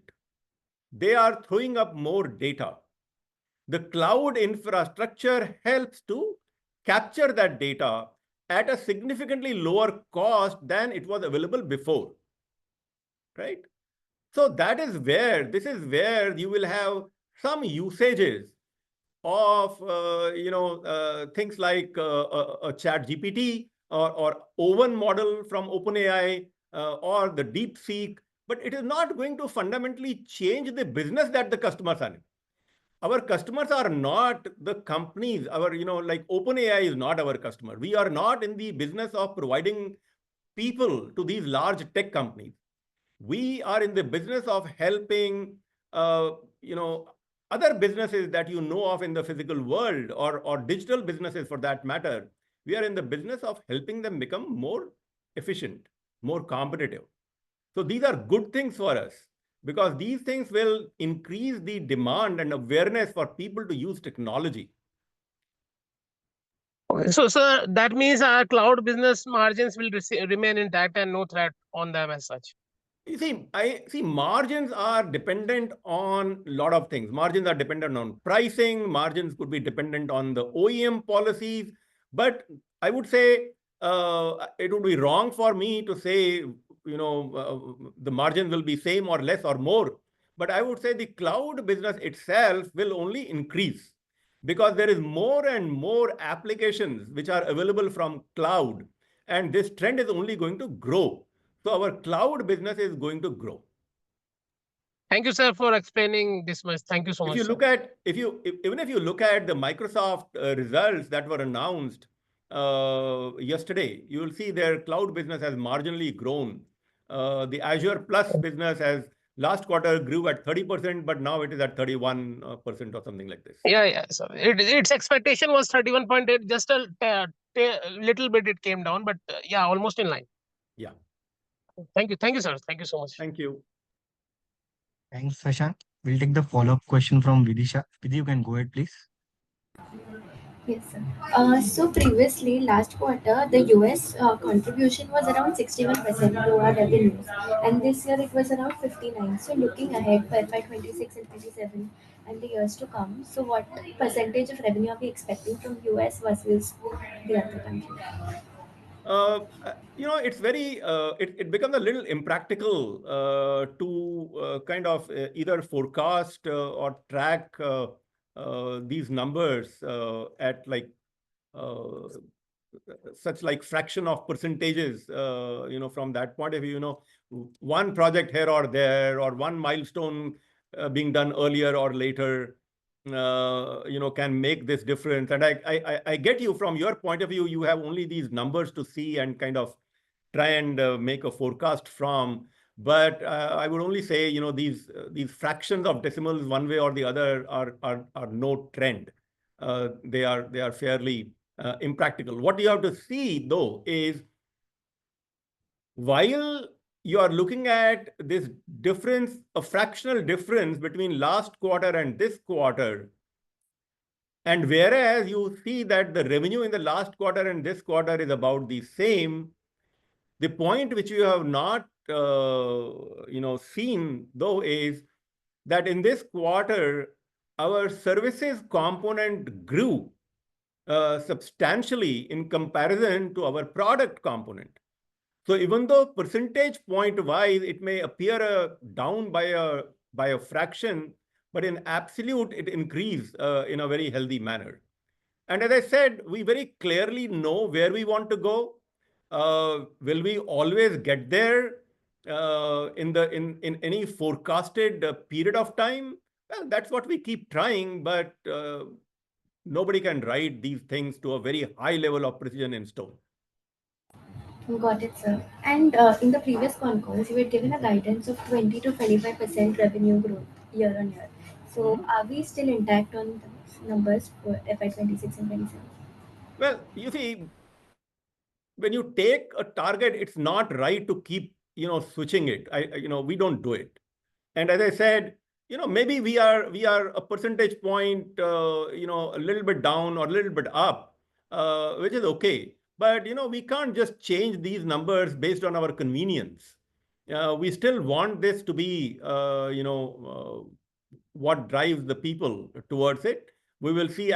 They are throwing up more data. The cloud infrastructure helps to capture that data at a significantly lower cost than it was available before, right? So this is where you will have some usages of things like a chat GPT or Owen model from OpenAI or the DeepSeek, but it is not going to fundamentally change the business that the customers are in. Our customers are not the companies. Like OpenAI is not our customer. We are not in the business of providing people to these large tech companies. We are in the business of helping, uh, you know, other businesses that you know of in the physical world or digital businesses for that matter. We are in the business of helping them become more efficient, more competitive. So these are good things for us because these things will increase the demand and awareness for people to use technology. Okay. So, sir, that means our cloud business margins will remain intact and no threat on them as such. You see, I see margins are dependent on a lot of things. Margins are dependent on pricing. Margins could be dependent on the OEM policies. But I would say it would be wrong for me to say, the margins will be same or less or more. But I would say the cloud business itself will only increase because there is more and more applications which are available from cloud. And this trend is only going to grow. So our cloud business is going to grow. Thank you, sir, for explaining this much. Thank you so If much, you sir. look at, even if you look at the Microsoft results that were announced yesterday, you will see their cloud business has marginally grown. The Azure Plus business has last quarter grew at 30%, but now it is at 31% or something like this. Yeah. So its expectation was 31.8, just a little bit it came down, but yeah, almost in line. Yeah. Thank you, sir. Thank you so much. Thank you. Thanks, Shashank. We'll take the follow-up question from Vidisha. Vidhi, you can go ahead, please. Yes, sir. So previously, last quarter, the US contribution was around 61% to our revenues, and this year it was around 59. So looking ahead for FY 26 and 27 and the years to come, so what percentage of revenue are we expecting from US versus the other countries? It's very, it becomes a little impractical to kind of either forecast or track these numbers at like uh, such like fraction of percentages, from that point of view, one project here or there or one milestone being done earlier or later, can make this difference. And I get you from your point of view, you have only these numbers to see and kind of try and make a forecast from. But I would only say, these fractions of decimals one way or the other are no trend. They are fairly impractical. What you have to see, though, is while you are looking at this difference, a fractional difference between last quarter and this quarter, and whereas you see that the revenue in the last quarter and this quarter is about the same, the point which you have not seen, though, is that in this quarter, our services component grew substantially in comparison to our product component. So even though percentage point wise, it may appear down by a fraction, but in absolute, it increased in a very healthy manner. And as I said, we very clearly know where we want to go. Will we always get there in any forecasted period of time? Well, that's what we keep trying, but nobody can write these things to a very high level of precision in stone. Got it, sir. And in the previous con calls, you had given a guidance of 20 to 25% revenue growth year on year. So are we still intact on those numbers for FY 26 and 27? Well, you see, when you take a target, it's not right to keep, switching it. We don't do it. And as I said, maybe we are a percentage point, a little bit down or a little bit up, which is okay. But, we can't just change these numbers based on our convenience. We still want this to be, what drives the people towards it. We will see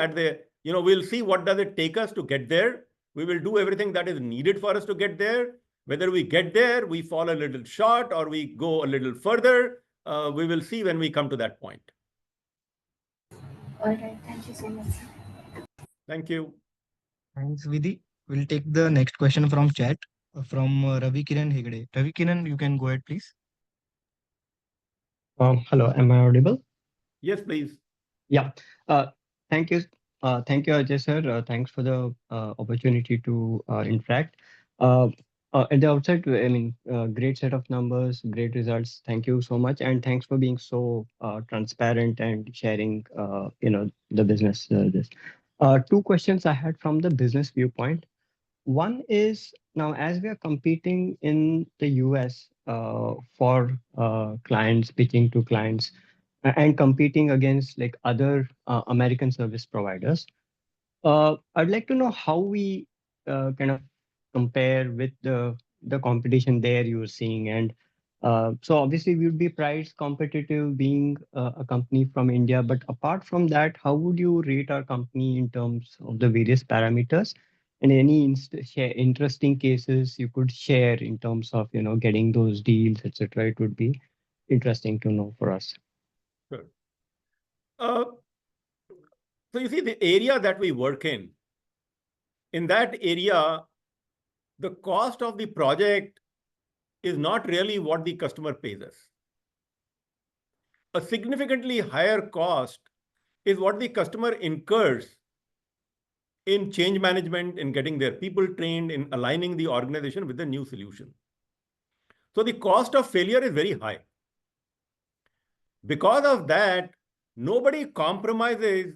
we'll see what does it take us to get there. We will do everything that is needed for us to get there. Whether we get there, we fall a little short, or we go a little further, we will see when we come to that point. All right. Thank you so much, sir. Thank you. Thanks, Vidhi. We'll take the next question from chat from Ravi Kiran Hegde. Ravi Kiran, you can go ahead, please. Hello, am I audible? Yes, please. Yeah. Thank you. Thank you, Ajay sir. Thanks for the opportunity to interact. At the outset, I mean, great set of numbers, great results. Thank you so much, and thanks for being so transparent and sharing, the business. Two questions I had from the business viewpoint. One is now as we are competing in the US for clients, pitching to clients, and competing against like other American service providers, I'd like to know how we kind of compare with the competition there you're seeing. And so obviously we would be price competitive being a company from India. But apart from that, how would you rate our company in terms of the various parameters? And any interesting cases you could share in terms of getting those deals, etc. It would be interesting to know for us. Sure. So you see the area that we work in that area, the cost of the project is not really what the customer pays us. A significantly higher cost is what the customer incurs in change management, in getting their people trained, in aligning the organization with the new solution. So the cost of failure is very high. Because of that, nobody compromises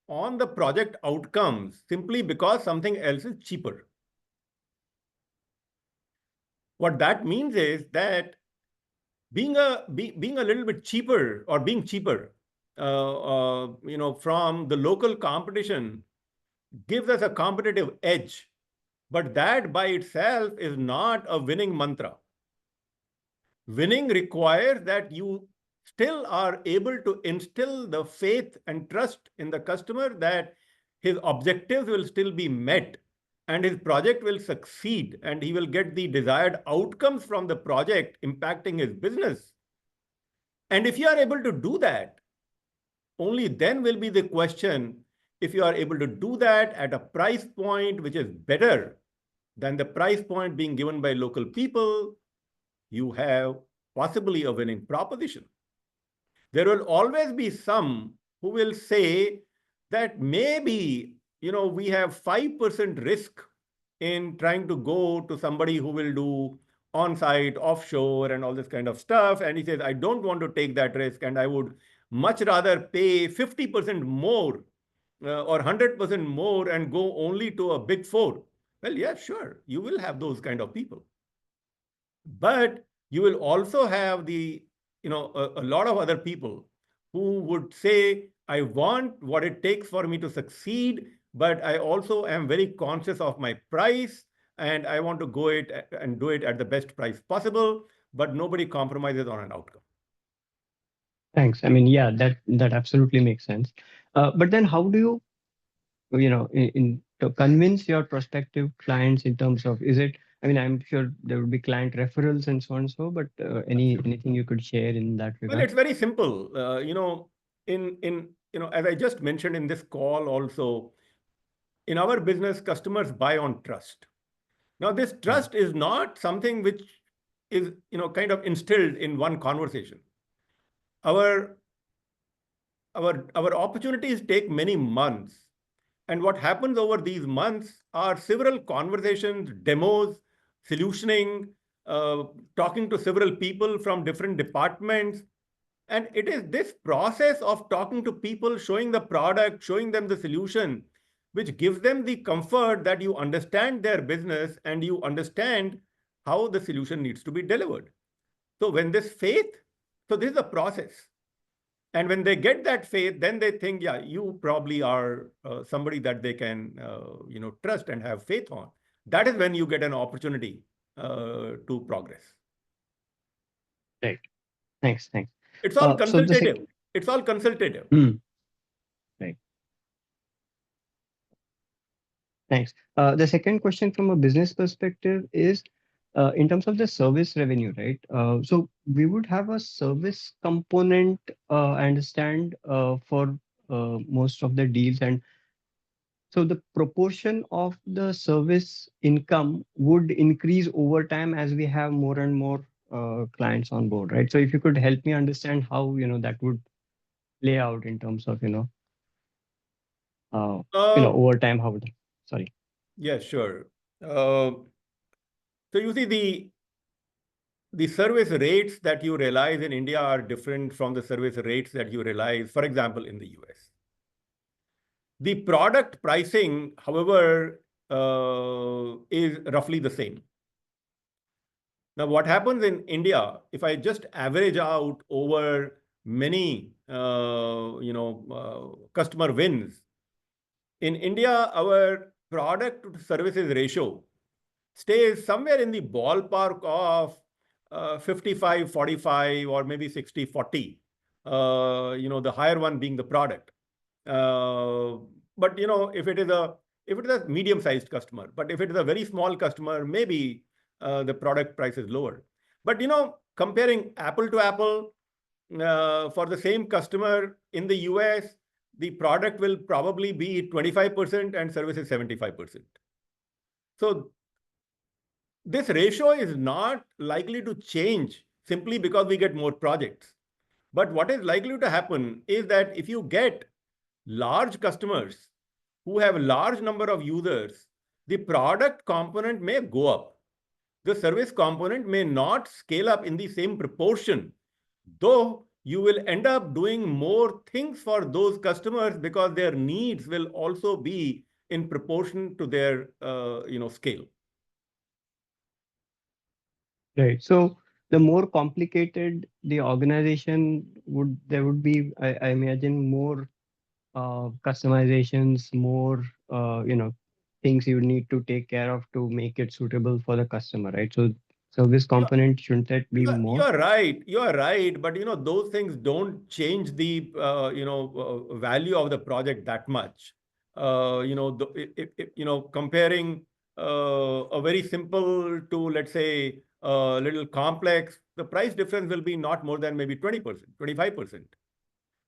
on the project outcomes simply because something else is cheaper. What that means is that being a little bit cheaper or being cheaper, from the local competition gives us a competitive edge, but that by itself is not a winning mantra. Winning requires that you still are able to instill the faith and trust in the customer that his objectives will still be met and his project will succeed and he will get the desired outcomes from the project impacting his business. And if you are able to do that, only then will be the question if you are able to do that at a price point which is better than the price point being given by local people, you have possibly a winning proposition. There will always be some who will say that maybe, we have 5% risk in trying to go to somebody who will do on-site, offshore, and all this kind of stuff. And he says, I don't want to take that risk, and I would much rather pay 50% more or 100% more and go only to a big four. Well, yeah, sure, you will have those kind of people. But you will also have a lot of other people who would say, I want what it takes for me to succeed, but I also am very conscious of my price and I want to go it and do it at the best price possible, but nobody compromises on an outcome. Thanks. I mean, yeah, that absolutely makes sense. But then how do you, to convince your prospective clients in terms of, is it, I mean, I'm sure there would be client referrals and so on and so, but anything you could share in that regard? Well, it's very simple. As I just mentioned in this call also, in our business, customers buy on trust. Now, this trust is not something which is, kind of instilled in one conversation. Our opportunities take many months. And what happens over these months are several conversations, demos, solutioning, talking to several people from different departments. And it is this process of talking to people, showing the product, showing them the solution, which gives them the comfort that you understand their business and you understand how the solution needs to be delivered. So when this faith, so this is a process. And when they get that faith, then they think, yeah, you probably are somebody that they can, trust and have faith on. That is when you get an opportunity to progress. Right. Thanks. It's all consultative. It's all consultative. Right. Thanks. The second question from a business perspective is, in terms of the service revenue, right? So we would have a service component, I understand, for most of the deals. And so the proportion of the service income would increase over time as we have more and more clients on board, right? So if you could help me understand how, that would play out in terms of, over time, how would, sorry. Yeah, sure. So you see the service rates that you realize in India are different from the service rates that you realize, for example, in the US. The product pricing, however, is roughly the same. Now, what happens in India, if I just average out over many, customer wins, in India, our product to services ratio stays somewhere in the ballpark of 55-45 or maybe 60-40, the higher one being the product. But if it is a medium-sized customer, but if it is a very small customer, maybe the product price is lower. But comparing apple to apple, for the same customer in the US, the product will probably be 25% and services 75%. So this ratio is not likely to change simply because we get more projects. But what is likely to happen is that if you get large customers who have a large number of users, the product component may go up. The service component may not scale up in the same proportion, though you will end up doing more things for those customers because their needs will also be in proportion to their scale. Right. So the more complicated the organization there would be, I imagine, more customizations, more things you need to take care of to make it suitable for the customer, right? So service component, shouldn't that be more? You're right. You're right. But those things don't change the value of the project that much. Comparing a very simple to, let's say, a little complex, the price difference will be not more than maybe 20%, 25%.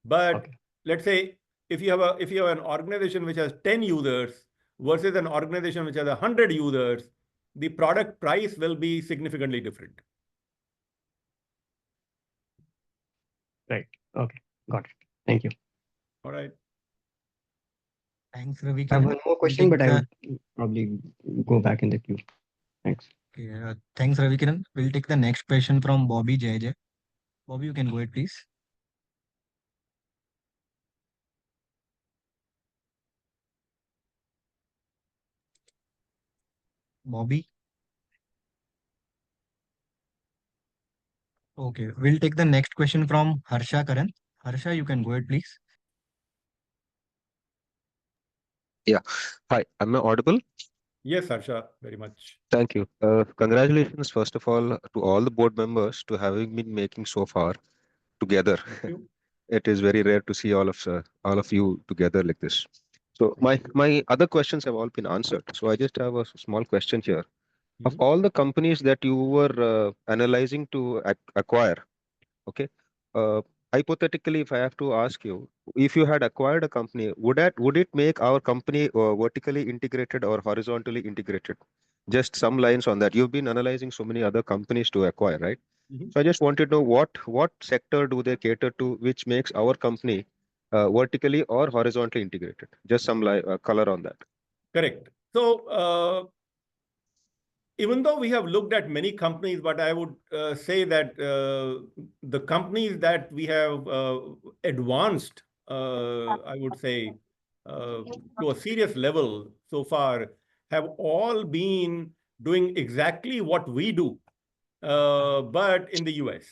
But let's say if you have an organization which has 10 users versus an organization which has 100 users, the product price will be significantly different. Right. Okay. Got it. Thank you. All right. Thanks, Ravi. I have one more question, but I would probably go back in the queue. Thanks. Okay, thanks, Ravi Kiran. We'll take the next question from Bobby JJ. Bobby, you can go ahead, please. Bobby. Okay, we'll take the next question from Harsha Karan. Harsha, you can go ahead, please. Yeah. Hi, am I audible? Yes, Harsha, very much. Thank you. Congratulations, first of all, to all the board members to having been making so far together. It is very rare to see all of you together like this. So my other questions have all been answered. So I just have a small question here. Of all the companies that you were analyzing to acquire, okay, hypothetically, if I have to ask you, if you had acquired a company, would it make our company vertically integrated or horizontally integrated? Just some lines on that. You've been analyzing so many other companies to acquire, right? So I just wanted to know what sector do they cater to, which makes our company vertically or horizontally integrated? Just some color on that. Correct. So even though we have looked at many companies, but I would say that the companies that we have advanced, I would say, to a serious level so far, have all been doing exactly what we do, but in the US.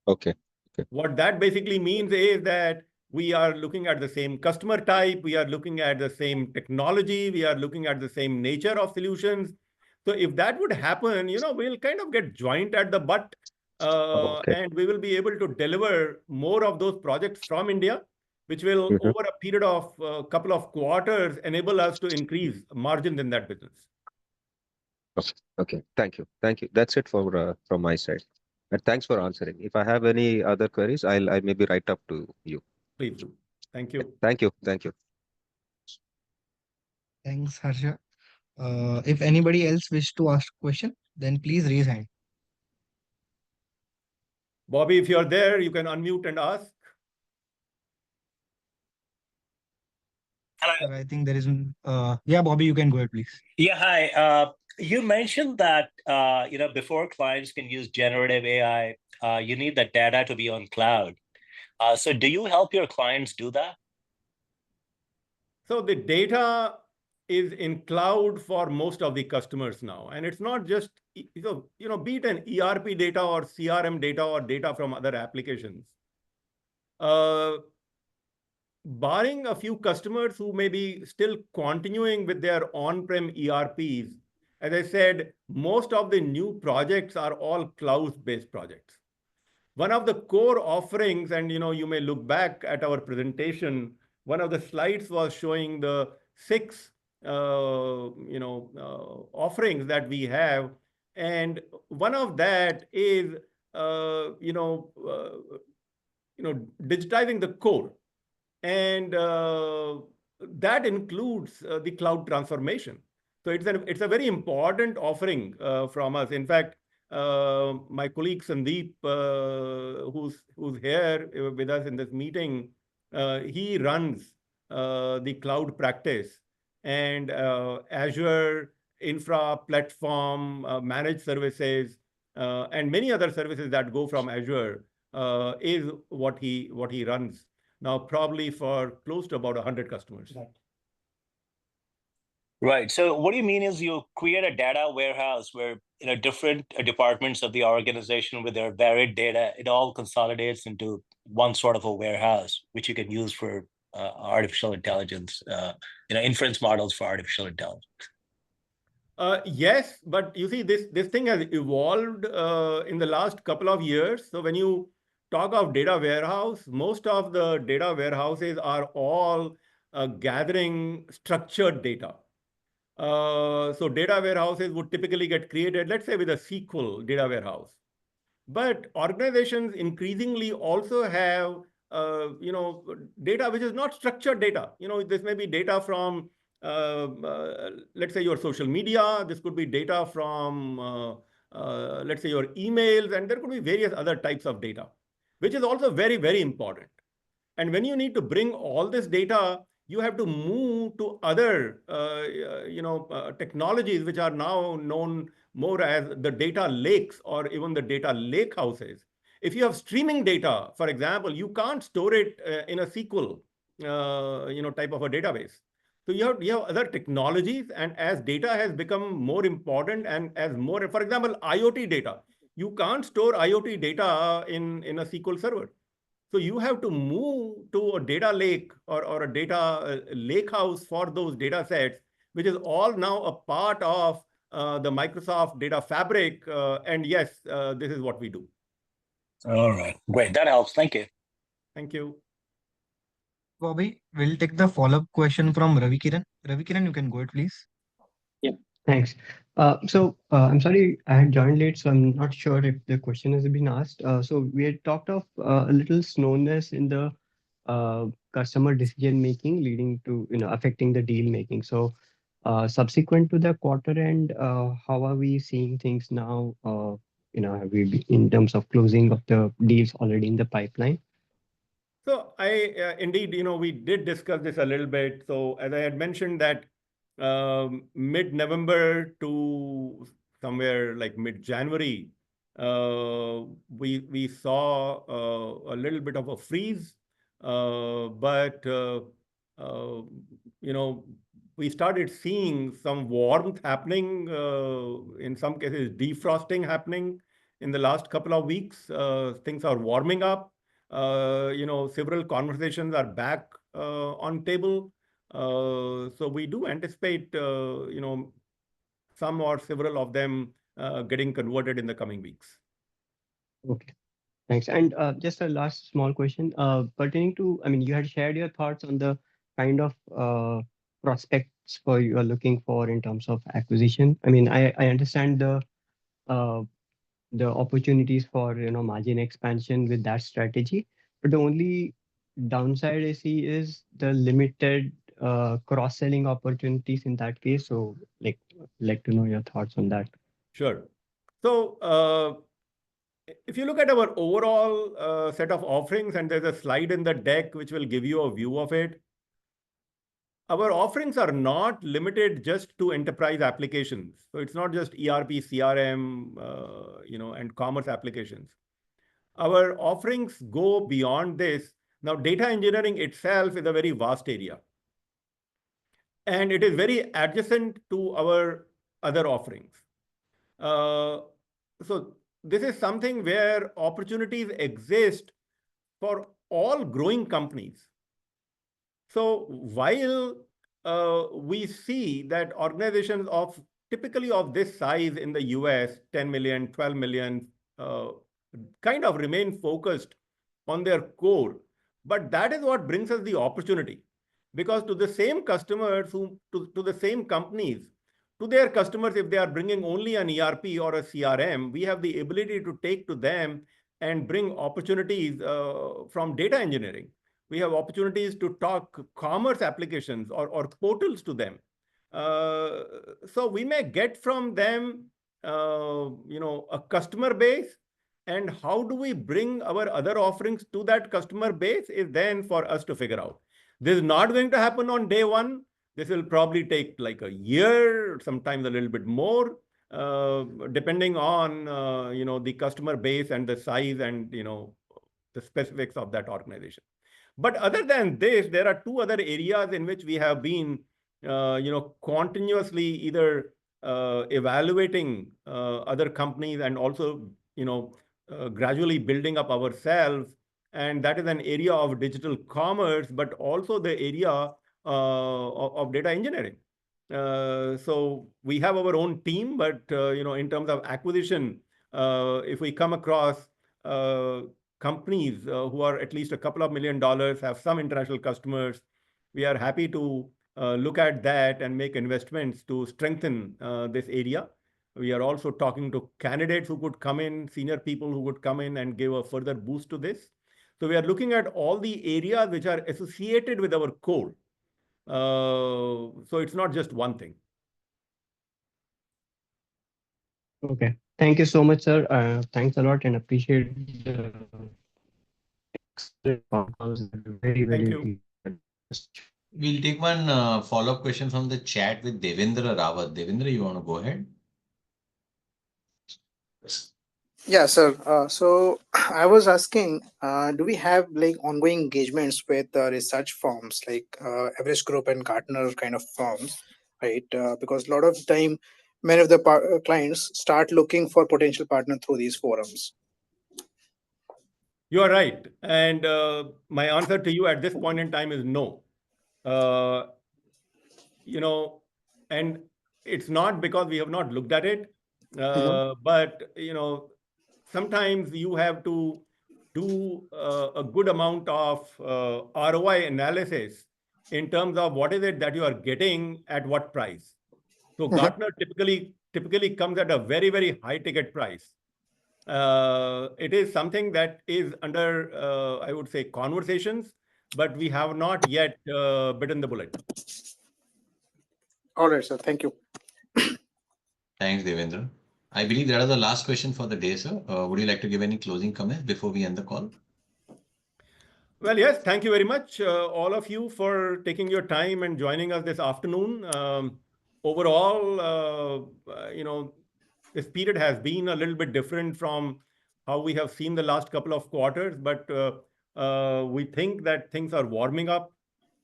Okay. What that basically means is that we are looking at the same customer type, we are looking at the same technology, we are looking at the same nature of solutions. So if that would happen, we'll kind of get joint at the butt, and we will be able to deliver more of those projects from India, which will, over a period of a couple of quarters, enable us to increase margins in that business. Okay. Okay. Thank you. Thank you. That's it for from my side. And thanks for answering. If I have any other queries, I maybe write up to you. Please do. Thank you. Thank you. Thank you. Thanks, Harsha. If anybody else wish to ask question, then please raise hand. Bobby, if you're there, you can unmute and ask. Hello. Sir, I think there is, yeah, Bobby, you can go ahead, please. Yeah, hi. You mentioned that before clients can use generative AI, you need the data to be on cloud. So do you help your clients do that? So the data is in cloud for most of the customers now, and it's not just be it an ERP data or CRM data or data from other applications. Barring a few customers who may be still continuing with their on-prem ERPs, as I said, most of the new projects are all cloud-based projects. One of the core offerings, and you may look back at our presentation, one of the slides was showing the 6 offerings that we have, and one of that is digitizing the core. And that includes the cloud transformation. So it's a very important offering from us. In fact, my colleague Sandeep, who's here with us in this meeting, he runs the cloud practice, and Azure infra platform, managed services, and many other services that go from Azure is what he runs now, probably for close to about 100 customers. Right. So what do you mean is you create a data warehouse where different departments of the organization with their varied data, it all consolidates into one sort of a warehouse, which you can use for artificial intelligence, inference models for artificial intelligence. Yes, but you see, this thing has evolved in the last couple of years. So when you talk of data warehouse, most of the data warehouses are all gathering structured data. So data warehouses would typically get created, let's say, with a SQL data warehouse. But organizations increasingly also have data which is not structured data. This may be data from let's say your social media. This could be data from let's say your emails, and there could be various other types of data, which is also very, very important. And when you need to bring all this data, you have to move to other technologies which are now known more as the data lakes or even the data lake houses. If you have streaming data, for example, you can't store it in a SQL type of a database. So you have other technologies, and as data has become more important and as more, for example, IoT data, you can't store IoT data in a SQL server. So you have to move to a data lake or a data lake house for those data sets, which is all now a part of the Microsoft Data Fabric. And yes, this is what we do. All right, great. That helps. Thank you. Thank you. Bobby, we'll take the follow-up question from Ravi Kiran. Ravi Kiran, you can go ahead, please. Yeah, thanks. I'm sorry I had joined late, so I'm not sure if the question has been asked. So we had talked of a little slowness in the customer decision making, leading to affecting the deal making. So subsequent to the quarter end, how are we seeing things now? Have we in terms of closing of the deals already in the pipeline? So indeed, we did discuss this a little bit. So as I had mentioned that mid-November to somewhere like mid-January, we saw a little bit of a freeze, but we started seeing some warmth happening, in some cases defrosting happening in the last couple of weeks. Things are warming up. Several conversations are back on table. So we do anticipate, some or several of them getting converted in the coming weeks. Okay, thanks. And just a last small question pertaining to, you had shared your thoughts on the kind of prospect for you are looking for in terms of acquisition? I mean, I understand uh, the opportunities for margin expansion with that strategy, but the only downside I see is the limited cross-selling opportunities in that case. So, like to know your thoughts on that. Sure. So, if you look at our overall set of offerings, and there's a slide in the deck which will give you a view of it, our offerings are not limited just to enterprise applications. So it's not just ERP, CRM, and commerce applications. Our offerings go beyond this. Now, data engineering itself is a very vast area, and it is very adjacent to our other offerings. So this is something where opportunities exist for all growing companies. So while we see that organizations typically of this size in the US, 10 million, 12 million, kind of remain focused on their core, but that is what brings us the opportunity. Because to the same customers, to the same companies, to their customers, if they are bringing only an ERP or a CRM, we have the ability to take to them and bring opportunities from data engineering. We have opportunities to talk commerce applications or portals to them. So we may get from them, a customer base, and how do we bring our other offerings to that customer base is then for us to figure out. This is not going to happen on day one. This will probably take like a year, sometimes a little bit more, depending on the customer base and the size and the specifics of that organization. But other than this, there are two other areas in which we have been, continuously either evaluating other companies and also, gradually building up ourselves. And that is an area of digital commerce, but also the area of data engineering. So we have our own team, but in terms of acquisition, if we come across companies who are at least a couple of $1 million, have some international customers, we are happy to look at that and make investments to strengthen this area. We are also talking to candidates who could come in, senior people who would come in and give a further boost to this. So we are looking at all the areas which are associated with our core. So it's not just one thing. Okay. Thank you so much, sir. Thanks a lot and appreciate the very, Thank very you. We'll take one follow-up question from the chat with Devendra Rawat. Devendra, you want to go ahead? Yeah, sir. So I was asking, do we have like ongoing engagements with research firms like Everest Group and Gartner kind of firms, right? Because a lot of time, many of the clients start looking for potential partner through these forums. You are right. And my answer to you at this point in time is no. And it's not because we have not looked at it, but sometimes you have to do a good amount of ROI analysis in terms of what is it that you are getting at what price. So Gartner typically comes at a very, very high ticket price. It is something that is under, I would say, conversations, but we have not yet bitten the bullet. All right, sir. Thank you. Thanks, Devendra. I believe that is the last question for the day, sir. Would you like to give any closing comments before we end the call? Well, yes, thank you very much, all of you, for taking your time and joining us this afternoon. Overall, this period has been a little bit different from how we have seen the last couple of quarters, but we think that things are warming up.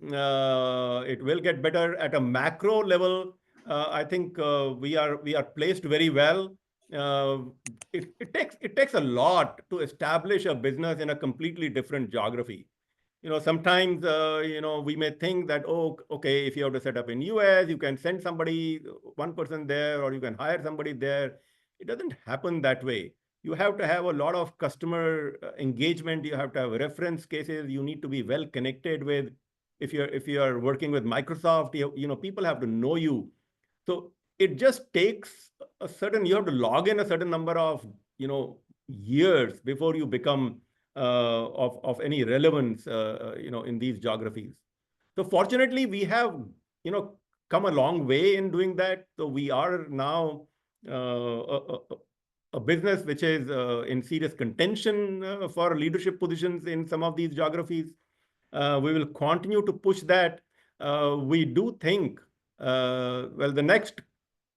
It will get better at a macro level. I think we are placed very well. It takes a lot to establish a business in a completely different geography. Sometimes we may think that, oh, okay, if you have to set up in US, you can send somebody, one person there, or you can hire somebody there. It doesn't happen that way. You have to have a lot of customer engagement. You have to have reference cases. You need to be well connected with if you're working with Microsoft, people have to know you. So it just takes a certain, you have to log in a certain number of, years before you become of any relevance, in these geographies. So fortunately, we have, come a long way in doing that. So we are now a business which is in serious contention for leadership positions in some of these geographies. We will continue to push that. We do think, the next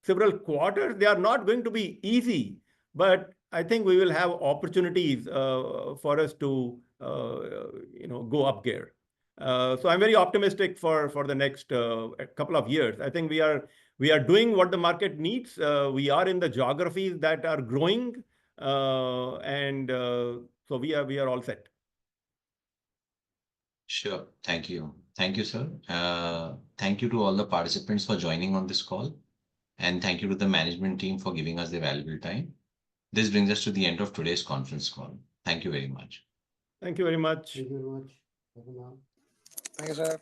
several quarters, they are not going to be easy, but I think we will have opportunities for us to, go up gear. So I'm very optimistic for the next couple of years. I think we are doing what the market needs. We are in the geographies that are growing, and so we are all set. Sure. Thank you. Thank you, sir. Thank you to all the participants for joining on this call. And thank you to the management team for giving us their valuable time. This brings us to the end of today's conference call. Thank you very much. Thank you very much. Thank you very much. Thank you, sir.